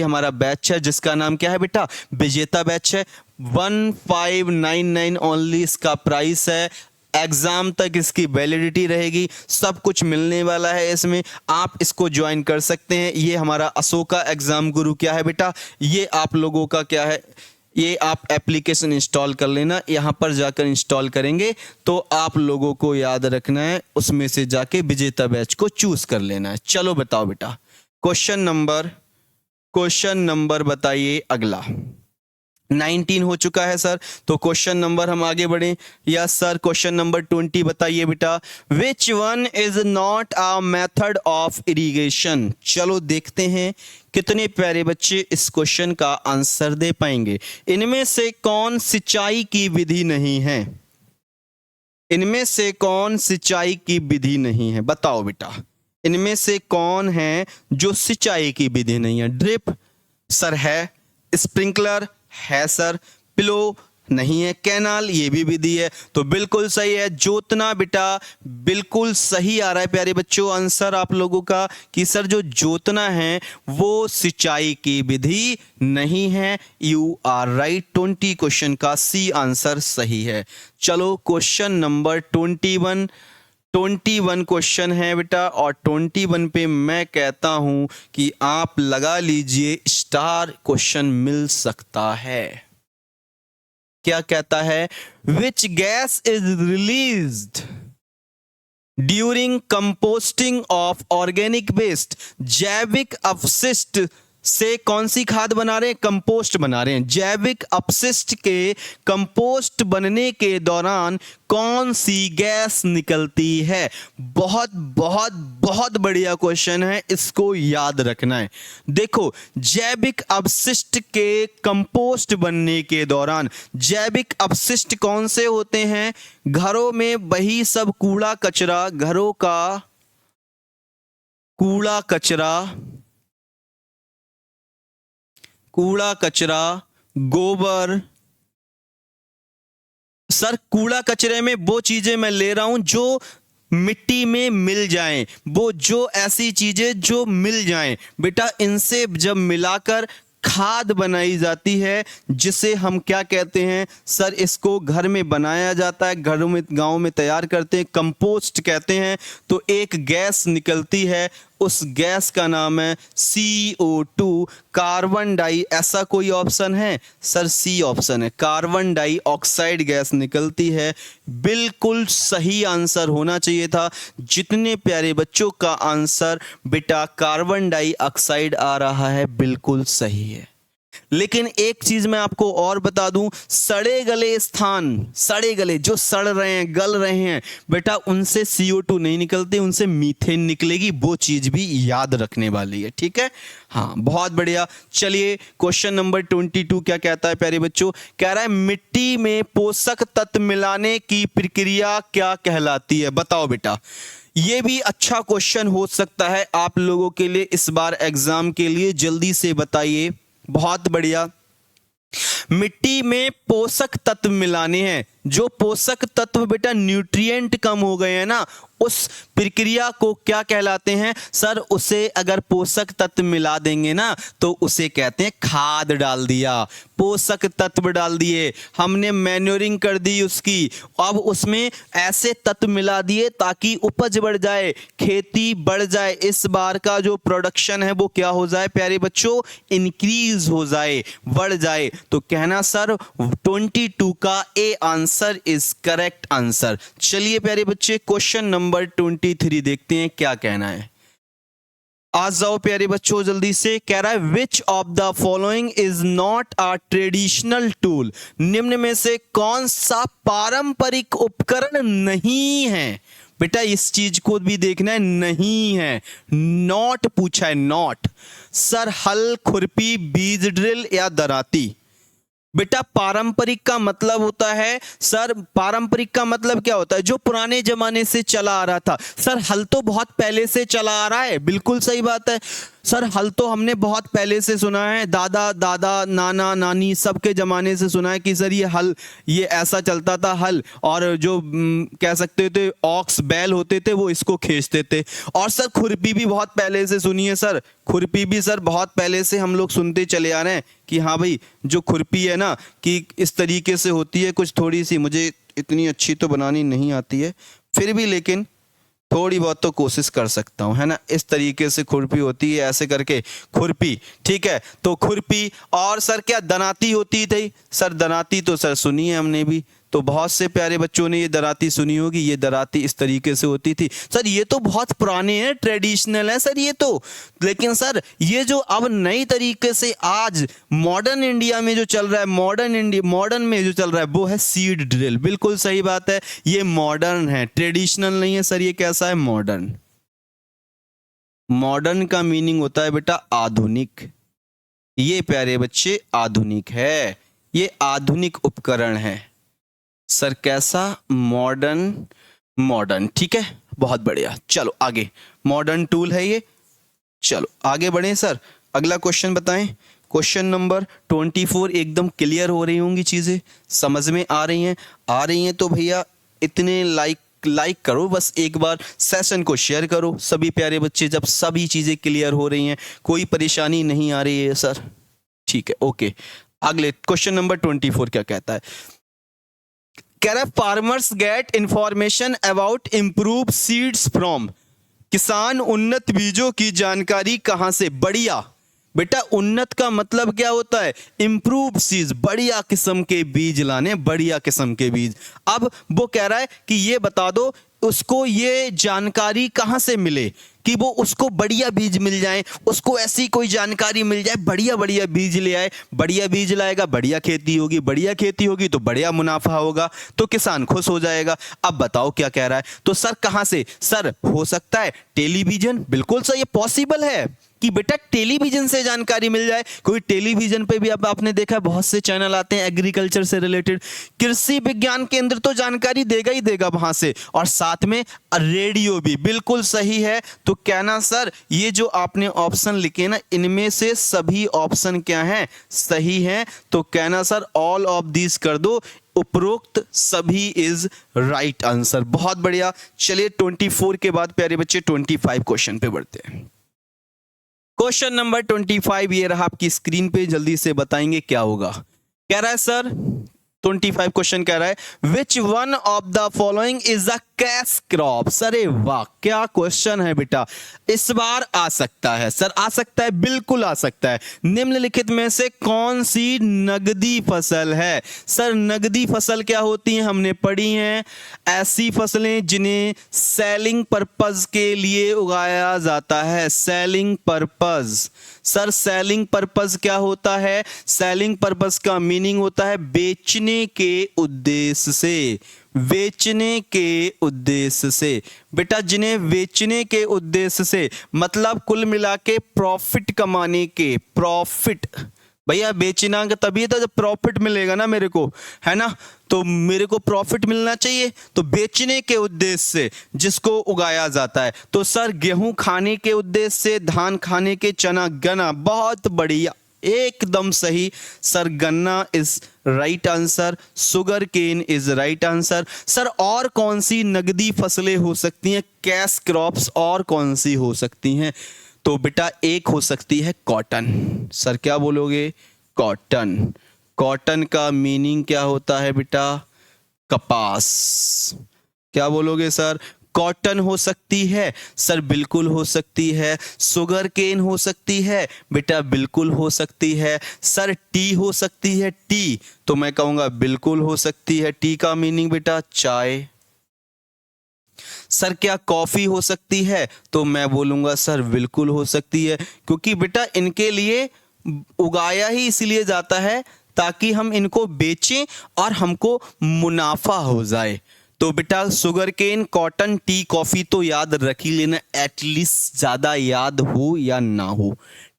Speaker 1: हमारा बैच है जिसका नाम क्या है बेटा, विजेता बैच है। 1599 ओनली इसका प्राइस है, एग्जाम तक इसकी वैलिडिटी रहेगी, सब कुछ मिलने वाला है इसमें, आप इसको ज्वाइन कर सकते हैं। ये हमारा अशोका एग्जाम गुरु क्या है बेटा, ये आप लोगों का क्या है, ये आप एप्लीकेशन इंस्टॉल कर लेना, यहाँ पर जाकर इंस्टॉल करेंगे तो आप लोगों को याद रखना है, उसमें से जाके विजेता बैच को चूज कर लेना है। चलो बताओ बेटा, क्वेश्चन नंबर बताइए अगला। 19 हो चुका है सर, तो क्वेश्चन नंबर हम आगे बढ़े। यस सर, क्वेश्चन नंबर 20 बताइए बेटा, which one is not a method of irrigation. चलो देखते हैं कितने प्यारे बच्चे इस क्वेश्चन का आंसर दे पाएंगे। इनमें से कौन सिंचाई की विधि नहीं है, इनमें से कौन सिंचाई की विधि नहीं है, बताओ बेटा, इनमें से कौन है जो सिंचाई की विधि नहीं है। ड्रिप सर है, स्प्रिंकलर है सर, प्लो नहीं है, कैनाल ये भी विधि है, तो बिल्कुल सही है। जोतना बेटा बिल्कुल सही आ रहा है प्यारे बच्चों आंसर आप लोगों का कि सर जो जोतना है वो सिंचाई की विधि नहीं है। यू आर राइट, 20 क्वेश्चन का सी आंसर सही है। चलो क्वेश्चन नंबर 21 क्वेश्चन है बेटा, और 21 पे मैं कहता हूं कि आप लगा लीजिए स्टार क्वेश्चन मिल सकता है। क्या कहता है, which gas is released during composting of organic waste. जैविक अपशिष्ट से कौन सी खाद बना रहे हैं, कंपोस्ट बना रहे हैं। जैविक अपशिष्ट के कंपोस्ट बनने के दौरान कौन सी गैस निकलती है। बहुत बहुत बहुत बढ़िया क्वेश्चन है, इसको याद रखना है। देखो, जैविक अपशिष्ट के कंपोस्ट बनने के दौरान जैविक अपशिष्ट कौन से होते हैं, घरों में वही सब कूड़ा कचरा, घरों का कूड़ा कचरा, गोबर। सर कूड़ा कचरे में वो चीजें मैं ले रहा हूं जो मिट्टी में मिल जाएं, वो जो ऐसी चीजें जो मिल जाएं बेटा, इनसे जब मिलाकर खाद बनाई जाती है, जिसे हम क्या कहते हैं सर, इसको घर में बनाया जाता है, घरों में गांव में तैयार करते हैं, कंपोस्ट कहते हैं। तो एक गैस निकलती है, उस गैस का नाम है CO2, कार्बन डाई। ऐसा कोई ऑप्शन है सर, सी ऑप्शन है, कार्बन डाइऑक्साइड गैस निकलती है। बिल्कुल सही आंसर होना चाहिए था। जितने प्यारे बच्चों का आंसर बेटा कार्बन डाइऑक्साइड आ रहा है, बिल्कुल सही है। लेकिन एक चीज मैं आपको और बता दूं, सड़े गले स्थान, सड़े गले जो सड़ रहे हैं, गल रहे हैं बेटा, उनसे CO2 नहीं निकलते, उनसे मीथेन निकलेगी। वो चीज भी याद रखने वाली है, ठीक है। हाँ बहुत बढ़िया। चलिए क्वेश्चन नंबर 22 क्या कहता है प्यारे बच्चों, कह रहा है मिट्टी में पोषक तत्व मिलाने की प्रक्रिया क्या कहलाती है। बताओ बेटा, ये भी अच्छा क्वेश्चन हो सकता है आप लोगों के लिए इस बार एग्जाम के लिए, जल्दी से बताइए। बहुत बढ़िया। मिट्टी में पोषक तत्व मिलाने हैं, जो पोषक तत्व बेटा न्यूट्रिएंट कम हो गए हैं ना, उस प्रक्रिया को क्या कहलाते हैं सर। उसे अगर पोषक तत्व मिला देंगे ना तो उसे कहते हैं खाद डाल दिया, पोषक तत्व डाल दिए हमने, मैन्योरिंग कर दी उसकी, अब उसमें ऐसे तत्व मिला दिए ताकि उपज बढ़ जाए, खेती बढ़ जाए, इस बार का जो प्रोडक्शन है वो क्या हो जाए प्यारे बच्चों, इंक्रीज हो जाए, बढ़ जाए। तो कहना सर 22 का A answer is correct answer. चलिए प्यारे बच्चे क्वेश्चन नंबर 23 देखते हैं क्या कहना है। आ जाओ प्यारे बच्चों जल्दी से। कह रहा है which of the following is not a traditional tool. निम्न में से कौन सा पारंपरिक उपकरण नहीं है बेटा, इस चीज को भी देखना है, नहीं है, नॉट पूछा है, नॉट। सर हल, खुरपी, बीज ड्रिल या दराती। बेटा पारंपरिक का मतलब होता है सर, पारंपरिक का मतलब क्या होता है, जो पुराने जमाने से चला आ रहा था। सर हल तो बहुत पहले से चला आ रहा है, बिल्कुल सही बात है। सर हल तो हमने बहुत पहले से सुना है, दादा दादा नाना नानी सबके ज़माने से सुना है कि सर ये हल, ये ऐसा चलता था हल, और जो कह सकते थे ऑक्स बैल होते थे वो इसको खींचते थे। और सर खुरपी भी बहुत पहले से सुनी है सर, खुरपी भी सर बहुत पहले से हम लोग सुनते चले आ रहे हैं कि हाँ भाई जो खुरपी है ना कि इस तरीके से होती है, कुछ थोड़ी सी, मुझे इतनी अच्छी तो बनानी नहीं आती है फिर भी, लेकिन थोड़ी बहुत तो कोशिश कर सकता हूँ, है ना। इस तरीके से खुरपी होती है, ऐसे करके खुरपी, ठीक है। तो खुरपी, और सर क्या दनाती होती थी? सर दनाती तो सर सुनी है हमने भी, तो बहुत से प्यारे बच्चों ने ये दराती सुनी होगी। ये दराती इस तरीके से होती थी सर, ये तो बहुत पुराने हैं, ट्रेडिशनल है सर ये तो। लेकिन सर ये जो अब नई तरीके से आज मॉडर्न इंडिया में जो चल रहा है, मॉडर्न में जो चल रहा है वो है सीड ड्रिल। बिल्कुल सही बात है, ये मॉडर्न है, ट्रेडिशनल नहीं है सर। ये कैसा है? मॉडर्न। मॉडर्न का मीनिंग होता है बेटा आधुनिक। ये प्यारे बच्चे आधुनिक है, ये आधुनिक उपकरण है सर। कैसा? मॉडर्न। मॉडर्न, ठीक है, बहुत बढ़िया। चलो आगे, मॉडर्न टूल है ये। चलो आगे बढ़े सर, अगला क्वेश्चन बताएं। Question number 24। एकदम क्लियर हो रही होंगी चीजें, समझ में आ रही हैं तो भैया इतने लाइक करो, बस एक बार सेशन को शेयर करो सभी प्यारे बच्चे, जब सभी चीजें क्लियर हो रही हैं, कोई परेशानी नहीं आ रही है सर, ठीक है, ओके। अगले क्वेश्चन नंबर 24 क्या कहता है? कह रहा है farmers get information about improve seeds from. किसान उन्नत बीजों की जानकारी कहां से? बढ़िया बेटा, उन्नत का मतलब क्या होता है? इम्प्रूव सीड्स, बढ़िया किस्म के बीज लाने, बढ़िया किस्म के बीज। अब वो कह रहा है कि ये बता दो उसको ये जानकारी कहां से मिले कि वो उसको बढ़िया बीज मिल जाए, उसको ऐसी कोई जानकारी मिल जाए, बढ़िया बढ़िया बीज ले आए। बढ़िया बीज लाएगा, बढ़िया खेती होगी, बढ़िया खेती होगी तो बढ़िया मुनाफा होगा, तो किसान खुश हो जाएगा। अब बताओ क्या कह रहा है? तो सर कहां से? सर हो सकता है टेलीविजन, बिल्कुल सर, ये पॉसिबल है कि बेटा टेलीविजन से जानकारी मिल जाए। कोई टेलीविजन पे भी अब आपने देखा बहुत से चैनल आते हैं एग्रीकल्चर से रिलेटेड, कृषि विज्ञान केंद्र तो जानकारी देगा ही देगा वहां से, और साथ में रेडियो भी, बिल्कुल सही है। तो कहना सर ये जो आपने ऑप्शन लिखे ना, इनमें से सभी ऑप्शन क्या हैं? सही हैं। तो कहना सर ऑल ऑफ दिस कर दो, उपरोक्त सभी इज राइट आंसर। बहुत बढ़िया। चलिए 24 के बाद प्यारे बच्चे 25 क्वेश्चन पे बढ़ते हैं। क्वेश्चन नंबर 25 ये रहा आपकी स्क्रीन पे, जल्दी से बताएंगे क्या होगा। कह रहा है सर 25 क्वेश्चन कह रहा है which one of the following is the cash crop. अरे वाह, क्या क्वेश्चन है बेटा। इस बार आ सकता है सर, आ सकता है, बिल्कुल आ सकता है। निम्नलिखित में से कौन सी नगदी फसल है? सर नगदी फसल क्या होती है हमने पढ़ी हैं, ऐसी फसलें जिन्हें सेलिंग पर्पज के लिए उगाया जाता है। Selling purpose. Sir selling purpose क्या होता है? सेलिंग पर्पज का मीनिंग होता है बेचने के उद्देश्य से, बेचने के उद्देश्य से। बेटा जिन्हें बेचने के उद्देश्य से, मतलब कुल मिला के प्रॉफिट कमाने के, प्रॉफिट। भैया बेचना तभी तो जब प्रॉफिट मिलेगा ना मेरे को, है ना, तो मेरे को प्रॉफिट मिलना चाहिए, तो बेचने के उद्देश्य से जिसको उगाया जाता है। तो सर गेहूं खाने के उद्देश्य से, धान खाने के, चना, गन्ना, बहुत बढ़िया, एकदम सही सर, गन्ना is right answer, sugar cane is right answer. Sir और कौन सी नगदी फसलें हो सकती हैं, कैश क्रॉप्स और कौन सी हो सकती हैं? तो बेटा एक हो सकती है कॉटन। सर क्या बोलोगे? कॉटन। कॉटन का मीनिंग क्या होता है बेटा? कपास। क्या बोलोगे सर? कॉटन हो सकती है सर, बिल्कुल हो सकती है। सुगर केन हो सकती है बेटा, बिल्कुल हो सकती है। सर टी हो सकती है, टी, तो मैं कहूंगा बिल्कुल हो सकती है। टी का मीनिंग बेटा चाय। सर क्या कॉफी हो सकती है? तो मैं बोलूंगा सर बिल्कुल हो सकती है, क्योंकि बेटा इनके लिए उगाया ही इसलिए जाता है ताकि हम इनको बेचें और हमको मुनाफा हो जाए। तो बेटा sugar cane, cotton, tea, coffee तो याद रख ही लेना, एटलीस्ट ज्यादा याद हो या ना हो,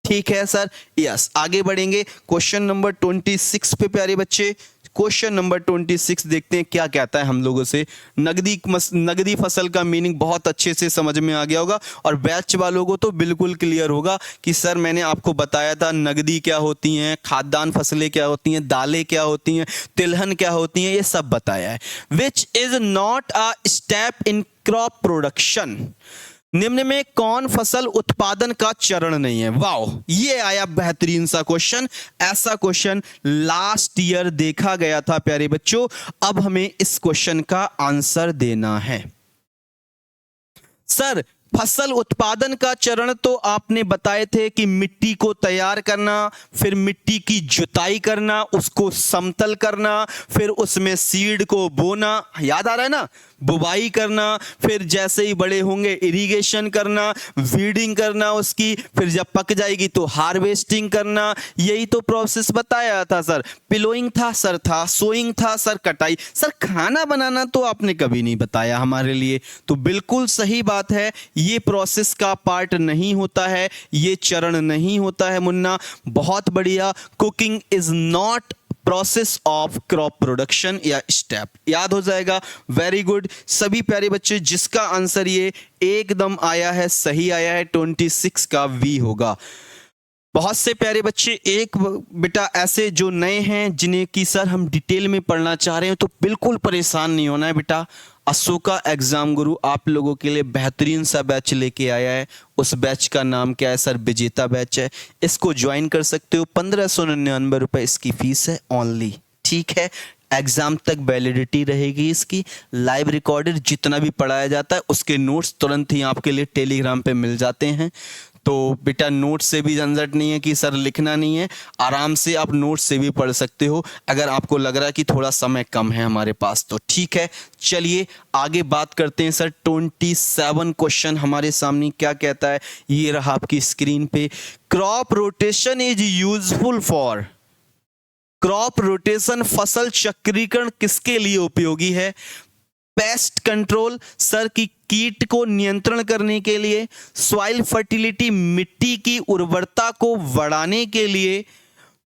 Speaker 1: ठीक है सर, यस। आगे बढ़ेंगे क्वेश्चन नंबर 26 पे प्यारे बच्चे। क्वेश्चन नंबर 26 देखते हैं क्या कहता है हम लोगों से। नगदी फसल का मीनिंग बहुत अच्छे से समझ में आ गया होगा और बैच वालों को तो बिल्कुल क्लियर होगा कि सर मैंने आपको बताया था नगदी क्या होती हैं, खाद्यान्न फसलें क्या होती हैं, दालें क्या होती हैं, तिलहन क्या होती हैं, ये सब बताया है। Which is not a step in crop production, निम्न में कौन फसल उत्पादन का चरण नहीं है। वाओ, ये आया बेहतरीन सा क्वेश्चन। ऐसा क्वेश्चन लास्ट ईयर देखा गया था प्यारे बच्चों। अब हमें इस क्वेश्चन का आंसर देना है। सर फसल उत्पादन का चरण तो आपने बताए थे कि मिट्टी को तैयार करना, फिर मिट्टी की जुताई करना, उसको समतल करना, फिर उसमें सीड को बोना, याद आ रहा है ना, बुवाई करना, फिर जैसे ही बड़े होंगे इरिगेशन करना, वीडिंग करना उसकी, फिर जब पक जाएगी तो हार्वेस्टिंग करना। यही तो प्रोसेस बताया था सर। पिलोइंग था सर, था सोइंग था सर, कटाई। सर खाना बनाना तो आपने कभी नहीं बताया हमारे लिए। तो बिल्कुल सही बात है, ये प्रोसेस का पार्ट नहीं होता है, ये चरण नहीं होता है मुन्ना। बहुत बढ़िया। Cooking is not process of crop production या स्टेप, याद हो जाएगा। वेरी गुड सभी प्यारे बच्चे, जिसका आंसर ये एकदम आया है, सही आया है, 26 का वी होगा। बहुत से प्यारे बच्चे एक बेटा ऐसे जो नए हैं जिन्हें कि सर हम डिटेल में पढ़ना चाह रहे हैं, तो बिल्कुल परेशान नहीं होना है बेटा। अशोका एग्जाम गुरु आप लोगों के लिए बेहतरीन सा बैच लेके आया है। उस बैच का नाम क्या है सर? विजेता बैच है। इसको ज्वाइन कर सकते हो। 1599 रुपए इसकी फीस है ओनली, ठीक है। एग्जाम तक वैलिडिटी रहेगी इसकी। लाइव रिकॉर्डेड जितना भी पढ़ाया जाता है उसके नोट्स तुरंत ही आपके लिए टेलीग्राम पे मिल जाते हैं। तो बेटा नोट से भी झंझट नहीं है कि सर लिखना नहीं है, आराम से आप नोट से भी पढ़ सकते हो अगर आपको लग रहा है कि थोड़ा समय कम है हमारे पास तो, ठीक है। चलिए आगे बात करते हैं सर। 27 क्वेश्चन हमारे सामने क्या कहता है, ये रहा आपकी स्क्रीन पे। Crop rotation is useful for, crop rotation फसल चक्रीकरण किसके लिए उपयोगी है? पेस्ट कंट्रोल सर की कीट को नियंत्रण करने के लिए, सॉइल फर्टिलिटी मिट्टी की उर्वरता को बढ़ाने के लिए,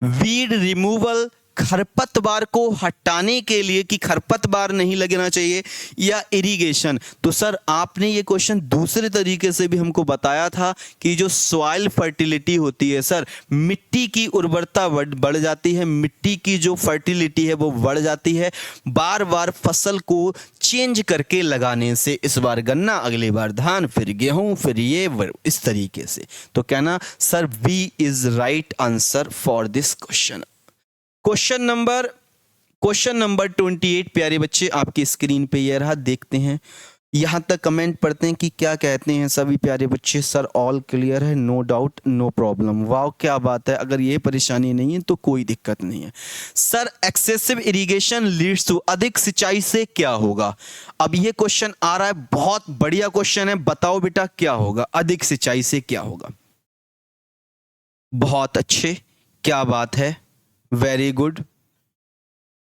Speaker 1: वीड रिमूवल खरपतवार को हटाने के लिए कि खरपतवार नहीं लगना चाहिए, या इरिगेशन। तो सर आपने ये क्वेश्चन दूसरे तरीके से भी हमको बताया था कि जो सॉइल फर्टिलिटी होती है सर, मिट्टी की उर्वरता बढ़ जाती है, मिट्टी की जो फर्टिलिटी है वो बढ़ जाती है बार बार फसल को चेंज करके लगाने से। इस बार गन्ना, अगली बार धान, फिर गेहूं, फिर ये इस तरीके से। तो कहना sir B is right answer for this question. Question number 28 प्यारे बच्चे आपकी स्क्रीन पे ये रहा, देखते हैं। यहां तक कमेंट पढ़ते हैं कि क्या कहते हैं सभी प्यारे बच्चे। सर ऑल क्लियर है, नो डाउट, नो प्रॉब्लम। वाह क्या बात है, अगर ये परेशानी नहीं है तो कोई दिक्कत नहीं है। Sir excessive irrigation leads to, अधिक सिंचाई से क्या होगा? अब ये क्वेश्चन आ रहा है, बहुत बढ़िया क्वेश्चन है। बताओ बेटा क्या होगा, अधिक सिंचाई से क्या होगा? बहुत अच्छे, क्या बात है, वेरी गुड,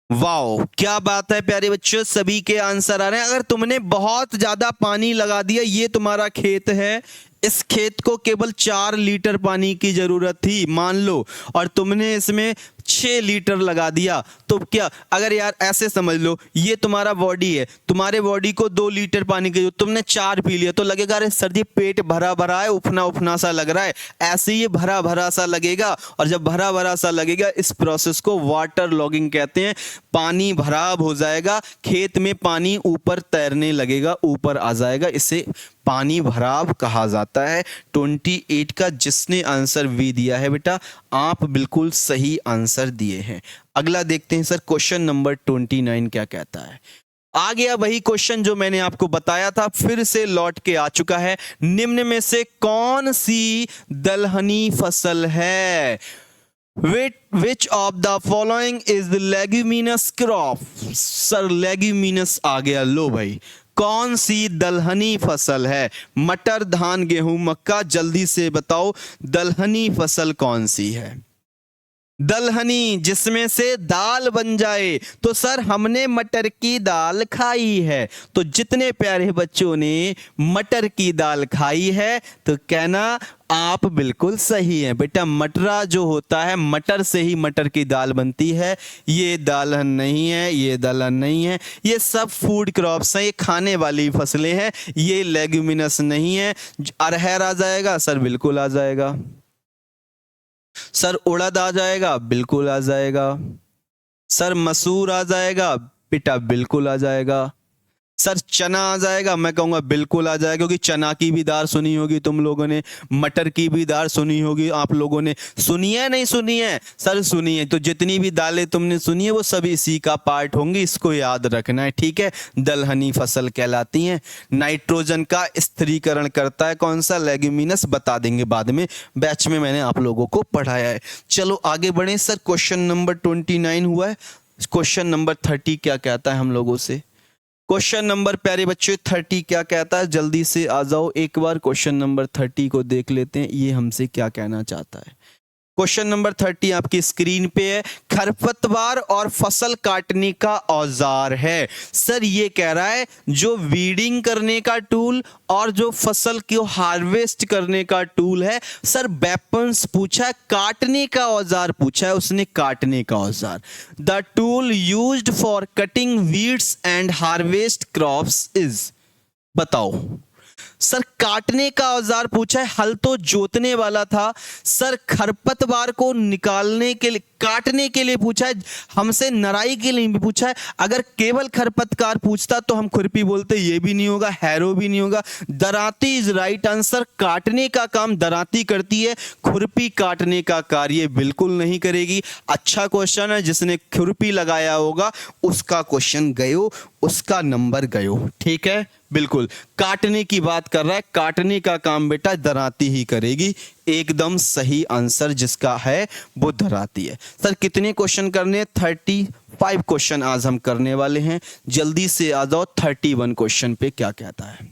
Speaker 1: वाओ क्या बात है प्यारे बच्चों, सभी के आंसर आ रहे हैं। अगर तुमने बहुत ज्यादा पानी लगा दिया, ये तुम्हारा खेत है, इस खेत को केवल 4 लीटर पानी की जरूरत थी मान लो, और तुमने इसमें 6 लीटर लगा दिया, तो क्या? अगर यार ऐसे समझ लो, ये तुम्हारा बॉडी है, तुम्हारे बॉडी को 2 लीटर पानी की जरूरत, तुमने 4 पी लिया, तो लगेगा अरे सर जी पेट भरा भरा है, उफना उफना सा लग रहा है। ऐसे ही भरा भरा सा लगेगा, और जब भरा भरा सा लगेगा इस प्रोसेस को वाटर लॉगिंग कहते हैं। पानी भराव हो जाएगा, खेत में पानी ऊपर तैरने लगेगा, ऊपर आ जाएगा, इसे पानी भराव कहा जाता है। 28 का जिसने आंसर वी दिया है बेटा, आप बिल्कुल सही आंसर दिए हैं। अगला देखते हैं सर, क्वेश्चन नंबर 29 क्या कहता है। आ गया वही क्वेश्चन जो मैंने आपको बताया था, फिर से लौट के आ चुका है। निम्न में से कौन सी दलहनी फसल है? Which of the following is the leguminous crop? Sir leguminous आ गया, लो भाई, कौन सी दलहनी फसल है? मटर, धान, गेहूं, मक्का, जल्दी से बताओ दलहनी फसल कौन सी है? दलहनी, जिसमें से दाल बन जाए। तो सर हमने मटर की दाल खाई है, तो जितने प्यारे बच्चों ने मटर की दाल खाई है तो कहना आप बिल्कुल सही हैं बेटा। मटरा जो होता है, मटर से ही मटर की दाल बनती है। ये दालहन नहीं है, ये दलहन नहीं है, ये सब फूड क्रॉप्स हैं, ये खाने वाली फसलें हैं, ये लेग्यूमिनस नहीं है। अरहर आ जाएगा सर, बिल्कुल आ जाएगा सर। उड़द आ जाएगा, बिल्कुल आ जाएगा सर। मसूर आ जाएगा बेटा, बिल्कुल आ जाएगा सर। चना आ जाएगा, मैं कहूँगा बिल्कुल आ जाएगा, क्योंकि चना की भी दाल सुनी होगी तुम लोगों ने, मटर की भी दाल सुनी होगी आप लोगों ने। सुनी है नहीं सुनी है सर? सुनी है। तो जितनी भी दालें तुमने सुनी है वो सब इसी का पार्ट होंगी, इसको याद रखना है, ठीक है। दलहनी फसल कहलाती हैं। नाइट्रोजन का स्थिरीकरण करता है कौन सा? लेग्यूमिनस। बता देंगे बाद में, बैच में मैंने आप लोगों को पढ़ाया है। चलो आगे बढ़े सर। क्वेश्चन नंबर 29 हुआ है। क्वेश्चन नंबर 30 क्या कहता है हम लोगों से? क्वेश्चन नंबर प्यारे बच्चों 30 क्या कहता है? जल्दी से आ जाओ, एक बार क्वेश्चन नंबर 30 को देख लेते हैं, ये हमसे क्या कहना चाहता है। क्वेश्चन नंबर 30 आपकी स्क्रीन पे है। खरपतवार और फसल काटने का औजार है। सर ये कह रहा है जो वीडिंग करने का टूल और जो फसल को हार्वेस्ट करने का टूल है। सर वेपन्स पूछा है, काटने का औजार पूछा है उसने, काटने का औजार। The tool used for cutting weeds and harvest crops is. बताओ सर। काटने का औजार पूछा है, हल तो जोतने वाला था। सर खरपतवार को निकालने के लिए, काटने के लिए पूछा है, हमसे नराई के लिए भी पूछा है। अगर केवल खरपतवार पूछता तो हम खुरपी बोलते, ये भी नहीं होगा, हैरो भी नहीं होगा। दराती इज राइट आंसर। काटने का काम दराती करती है, खुरपी काटने का कार्य बिल्कुल नहीं करेगी। अच्छा क्वेश्चन है, जिसने खुरपी लगाया होगा उसका क्वेश्चन गयो, उसका नंबर गयो, ठीक है। बिल्कुल काटने की बात कर रहा है, काटने का काम बेटा दराती ही करेगी। एकदम सही आंसर जिसका है वो दराती है। सर कितने क्वेश्चन करने हैं? 35 क्वेश्चन आज हम करने वाले हैं। जल्दी से आ जाओ 31 क्वेश्चन पे क्या कहता है।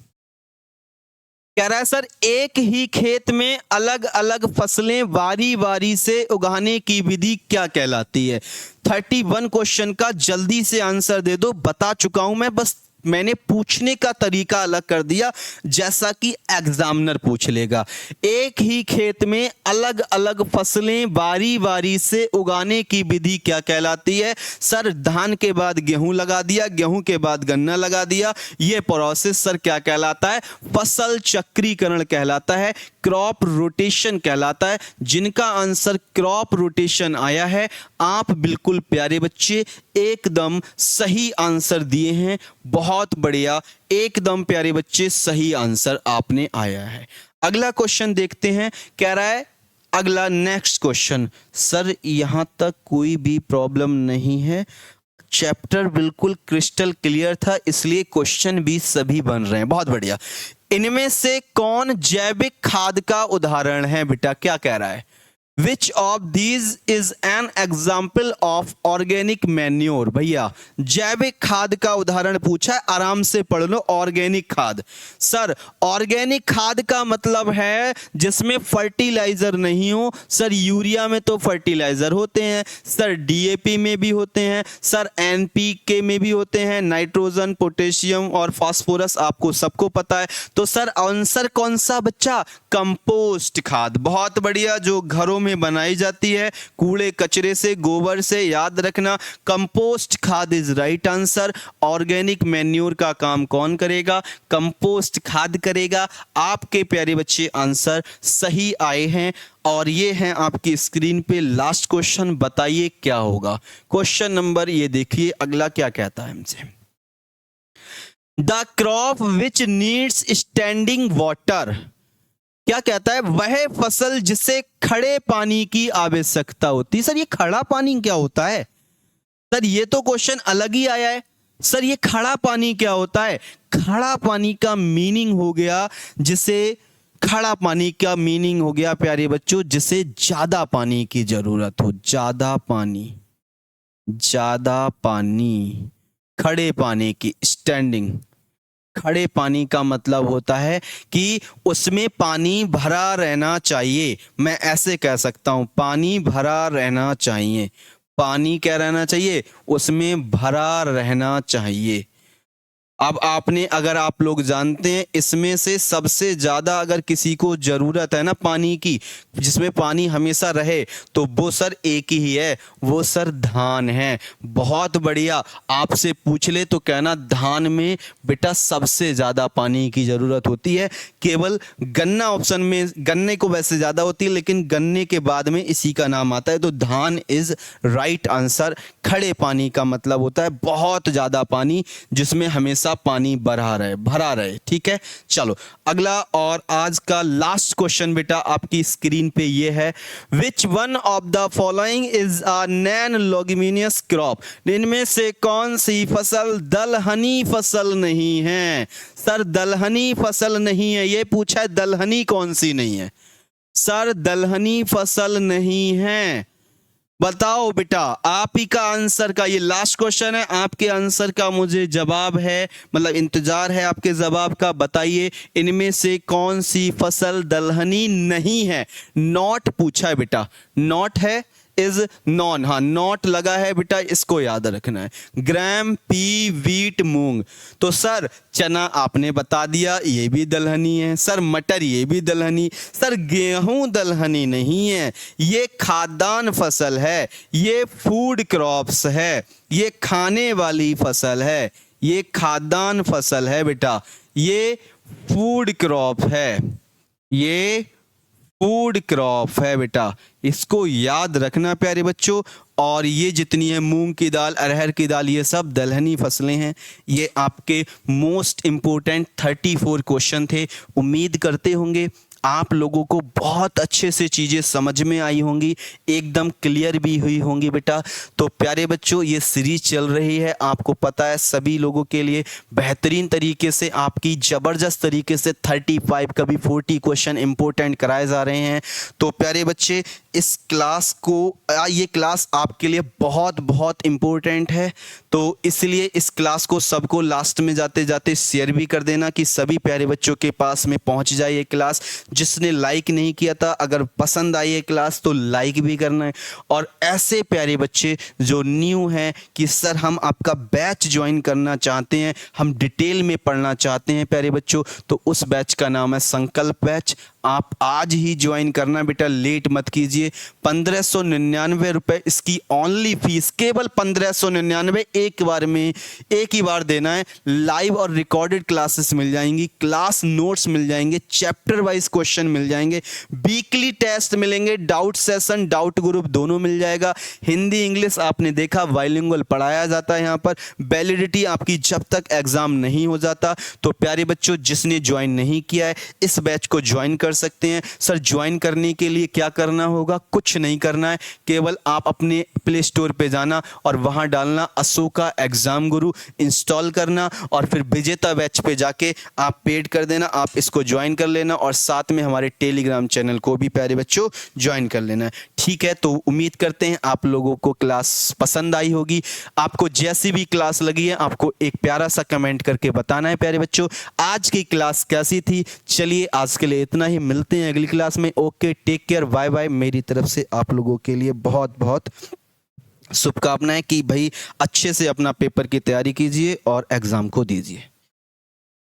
Speaker 1: कह रहा है सर एक ही खेत में अलग अलग फसलें बारी बारी से उगाने की विधि क्या कहलाती है? 31 क्वेश्चन का जल्दी से आंसर दे दो। बता चुका हूं मैं, बस मैंने पूछने का तरीका अलग कर दिया, जैसा कि एग्जामिनर पूछ लेगा। एक ही खेत में अलग अलग फसलें बारी बारी से उगाने की विधि क्या कहलाती है? सर धान के बाद गेहूं लगा दिया, गेहूं के बाद गन्ना लगा दिया, यह प्रोसेस सर क्या कहलाता है? फसल चक्रीकरण कहलाता है, क्रॉप रोटेशन कहलाता है। जिनका आंसर क्रॉप रोटेशन आया है, आप बिल्कुल प्यारे बच्चे एकदम सही आंसर दिए हैं। बहुत बढ़िया, एकदम प्यारे बच्चे सही आंसर आपने आया है। अगला क्वेश्चन देखते हैं। कह रहा है अगला नेक्स्ट क्वेश्चन। सर यहां तक कोई भी प्रॉब्लम नहीं है, चैप्टर बिल्कुल क्रिस्टल क्लियर था, इसलिए क्वेश्चन भी सभी बन रहे हैं। बहुत बढ़िया। इनमें से कौन जैविक खाद का उदाहरण है बेटा? क्या कह रहा है? Which of these is an example of organic manure? भैया जैविक खाद का उदाहरण पूछा है, आराम से पढ़ लो। ऑर्गेनिक खाद। सर ऑर्गेनिक खाद का मतलब है जिसमें फर्टिलाइजर नहीं हो। सर यूरिया में तो फर्टिलाइजर होते हैं, सर डीएपी में भी होते हैं, सर एनपीके में भी होते हैं, नाइट्रोजन पोटेशियम और फास्फोरस आपको सबको पता है। तो सर आंसर कौन सा बच्चा? कंपोस्ट खाद। बहुत बढ़िया, जो घरों में बनाई जाती है कूड़े कचरे से, गोबर से, याद रखना कंपोस्ट खाद is right answer. Organic manure का काम कौन करेगा? कंपोस्ट खाद करेगा। आपके प्यारे बच्चे आंसर सही आए हैं। और ये हैं आपकी स्क्रीन पे लास्ट क्वेश्चन। बताइए क्या होगा? क्वेश्चन नंबर ये देखिए, अगला क्या कहता है हमसे। The crop which needs standing water. क्या कहता है? वह फसल जिसे खड़े पानी की आवश्यकता होती है। सर ये खड़ा पानी क्या होता है? सर ये तो क्वेश्चन अलग ही आया है। सर ये खड़ा पानी क्या होता है? खड़ा पानी का मीनिंग हो गया जिसे, खड़ा पानी का मीनिंग हो गया प्यारे बच्चों जिसे ज्यादा पानी की जरूरत हो। ज्यादा पानी, ज्यादा पानी, खड़े पानी की, स्टैंडिंग। खड़े पानी का मतलब होता है कि उसमें पानी भरा रहना चाहिए। मैं ऐसे कह सकता हूं, पानी भरा रहना चाहिए। पानी क्या रहना चाहिए? उसमें भरा रहना चाहिए। अब आपने, अगर आप लोग जानते हैं, इसमें से सबसे ज़्यादा अगर किसी को ज़रूरत है ना पानी की, जिसमें पानी हमेशा रहे, तो वो सर एक ही है, वो सर धान है। बहुत बढ़िया। आपसे पूछ ले तो कहना धान में बेटा सबसे ज़्यादा पानी की ज़रूरत होती है। केवल गन्ना ऑप्शन में, गन्ने को वैसे ज़्यादा होती है लेकिन गन्ने के बाद में इसी का नाम आता है, तो धान इज़ राइट आंसर। खड़े पानी का मतलब होता है बहुत ज़्यादा पानी, जिसमें हमेशा पानी भरा रहे। ठीक है, चलो अगला और आज का लास्ट क्वेश्चन बेटा आपकी स्क्रीन पे ये है, which one of the following is a non leguminous crop? इनमें से कौन सी फसल दलहनी फसल नहीं है? सर दलहनी फसल नहीं है, ये पूछा है, दलहनी कौन सी नहीं है? सर दलहनी फसल नहीं है, बताओ बेटा। आप ही का आंसर का ये लास्ट क्वेश्चन है, आपके आंसर का मुझे जवाब है, मतलब इंतजार है आपके जवाब का। बताइए इनमें से कौन सी फसल दलहनी नहीं है? नॉट पूछा है बेटा, नॉट है, इज नॉन, हाँ नॉट लगा है बेटा, इसको याद रखना है। ग्राम, पी, वीट, मूंग। तो सर चना आपने बता दिया, ये भी दलहनी है। सर मटर, ये भी दलहनी। सर गेहूं दलहनी नहीं है, ये खाद्यान्न फसल है, ये फूड क्रॉप्स है, ये खाने वाली फसल है, ये खाद्यान्न फसल है बेटा, ये फूड क्रॉप है, ये फूड क्रॉप है बेटा, इसको याद रखना प्यारे बच्चों। और ये जितनी है मूंग की दाल, अरहर की दाल, ये सब दलहनी फसलें हैं। ये आपके मोस्ट इंपोर्टेंट 34 क्वेश्चन थे। उम्मीद करते होंगे आप लोगों को बहुत अच्छे से चीज़ें समझ में आई होंगी, एकदम क्लियर भी हुई होंगी बेटा। तो प्यारे बच्चों ये सीरीज चल रही है, आपको पता है सभी लोगों के लिए बेहतरीन तरीके से, आपकी ज़बरदस्त तरीके से 35 कभी 40 क्वेश्चन इंपॉर्टेंट कराए जा रहे हैं। तो प्यारे बच्चे इस क्लास को, ये क्लास आपके लिए बहुत बहुत इम्पोर्टेंट है, तो इसलिए इस क्लास को सबको लास्ट में जाते जाते शेयर भी कर देना कि सभी प्यारे बच्चों के पास में पहुंच जाए ये क्लास। जिसने लाइक नहीं किया था, अगर पसंद आई ये क्लास तो लाइक भी करना है। और ऐसे प्यारे बच्चे जो न्यू हैं कि सर हम आपका बैच ज्वाइन करना चाहते हैं, हम डिटेल में पढ़ना चाहते हैं प्यारे बच्चों, तो उस बैच का नाम है संकल्प बैच। आप आज ही ज्वाइन करना बेटा, लेट मत कीजिए। 1599 रुपये इसकी ओनली फीस, केवल 1599, एक बार में एक ही बार देना है। लाइव और रिकॉर्डेड क्लासेस मिल जाएंगी, क्लास नोट्स मिल जाएंगे, चैप्टर वाइज क्वेश्चन मिल जाएंगे, वीकली टेस्ट मिलेंगे, डाउट सेशन, डाउट ग्रुप दोनों मिल जाएगा। हिंदी इंग्लिश आपने देखा बाइलिंगुअल पढ़ाया जाता है यहाँ पर। वैलिडिटी आपकी जब तक एग्जाम नहीं हो जाता। तो प्यारे बच्चों जिसने ज्वाइन नहीं किया है इस बैच को ज्वाइन कर सकते हैं। सर ज्वाइन करने के लिए क्या करना होगा? कुछ नहीं करना है, केवल आप अपने प्ले स्टोर पे जाना और वहां डालना अशोका एग्जाम गुरु, इंस्टॉल करना और फिर विजेता बैच पे जाके आप पेड कर देना, आप इसको ज्वाइन कर लेना और साथ में हमारे टेलीग्राम चैनल को भी प्यारे बच्चों ज्वाइन कर लेना है। ठीक है, तो उम्मीद करते हैं आप लोगों को क्लास पसंद आई होगी। आपको जैसी भी क्लास लगी है आपको एक प्यारा सा कमेंट करके बताना है प्यारे बच्चों आज की क्लास कैसी थी। चलिए आज के लिए इतना ही, मिलते हैं अगली क्लास में। Okay, take care, bye bye. मेरी तरफ से आप लोगों के लिए बहुत बहुत शुभकामनाएं कि भाई अच्छे से अपना पेपर की तैयारी कीजिए और एग्जाम को दीजिए।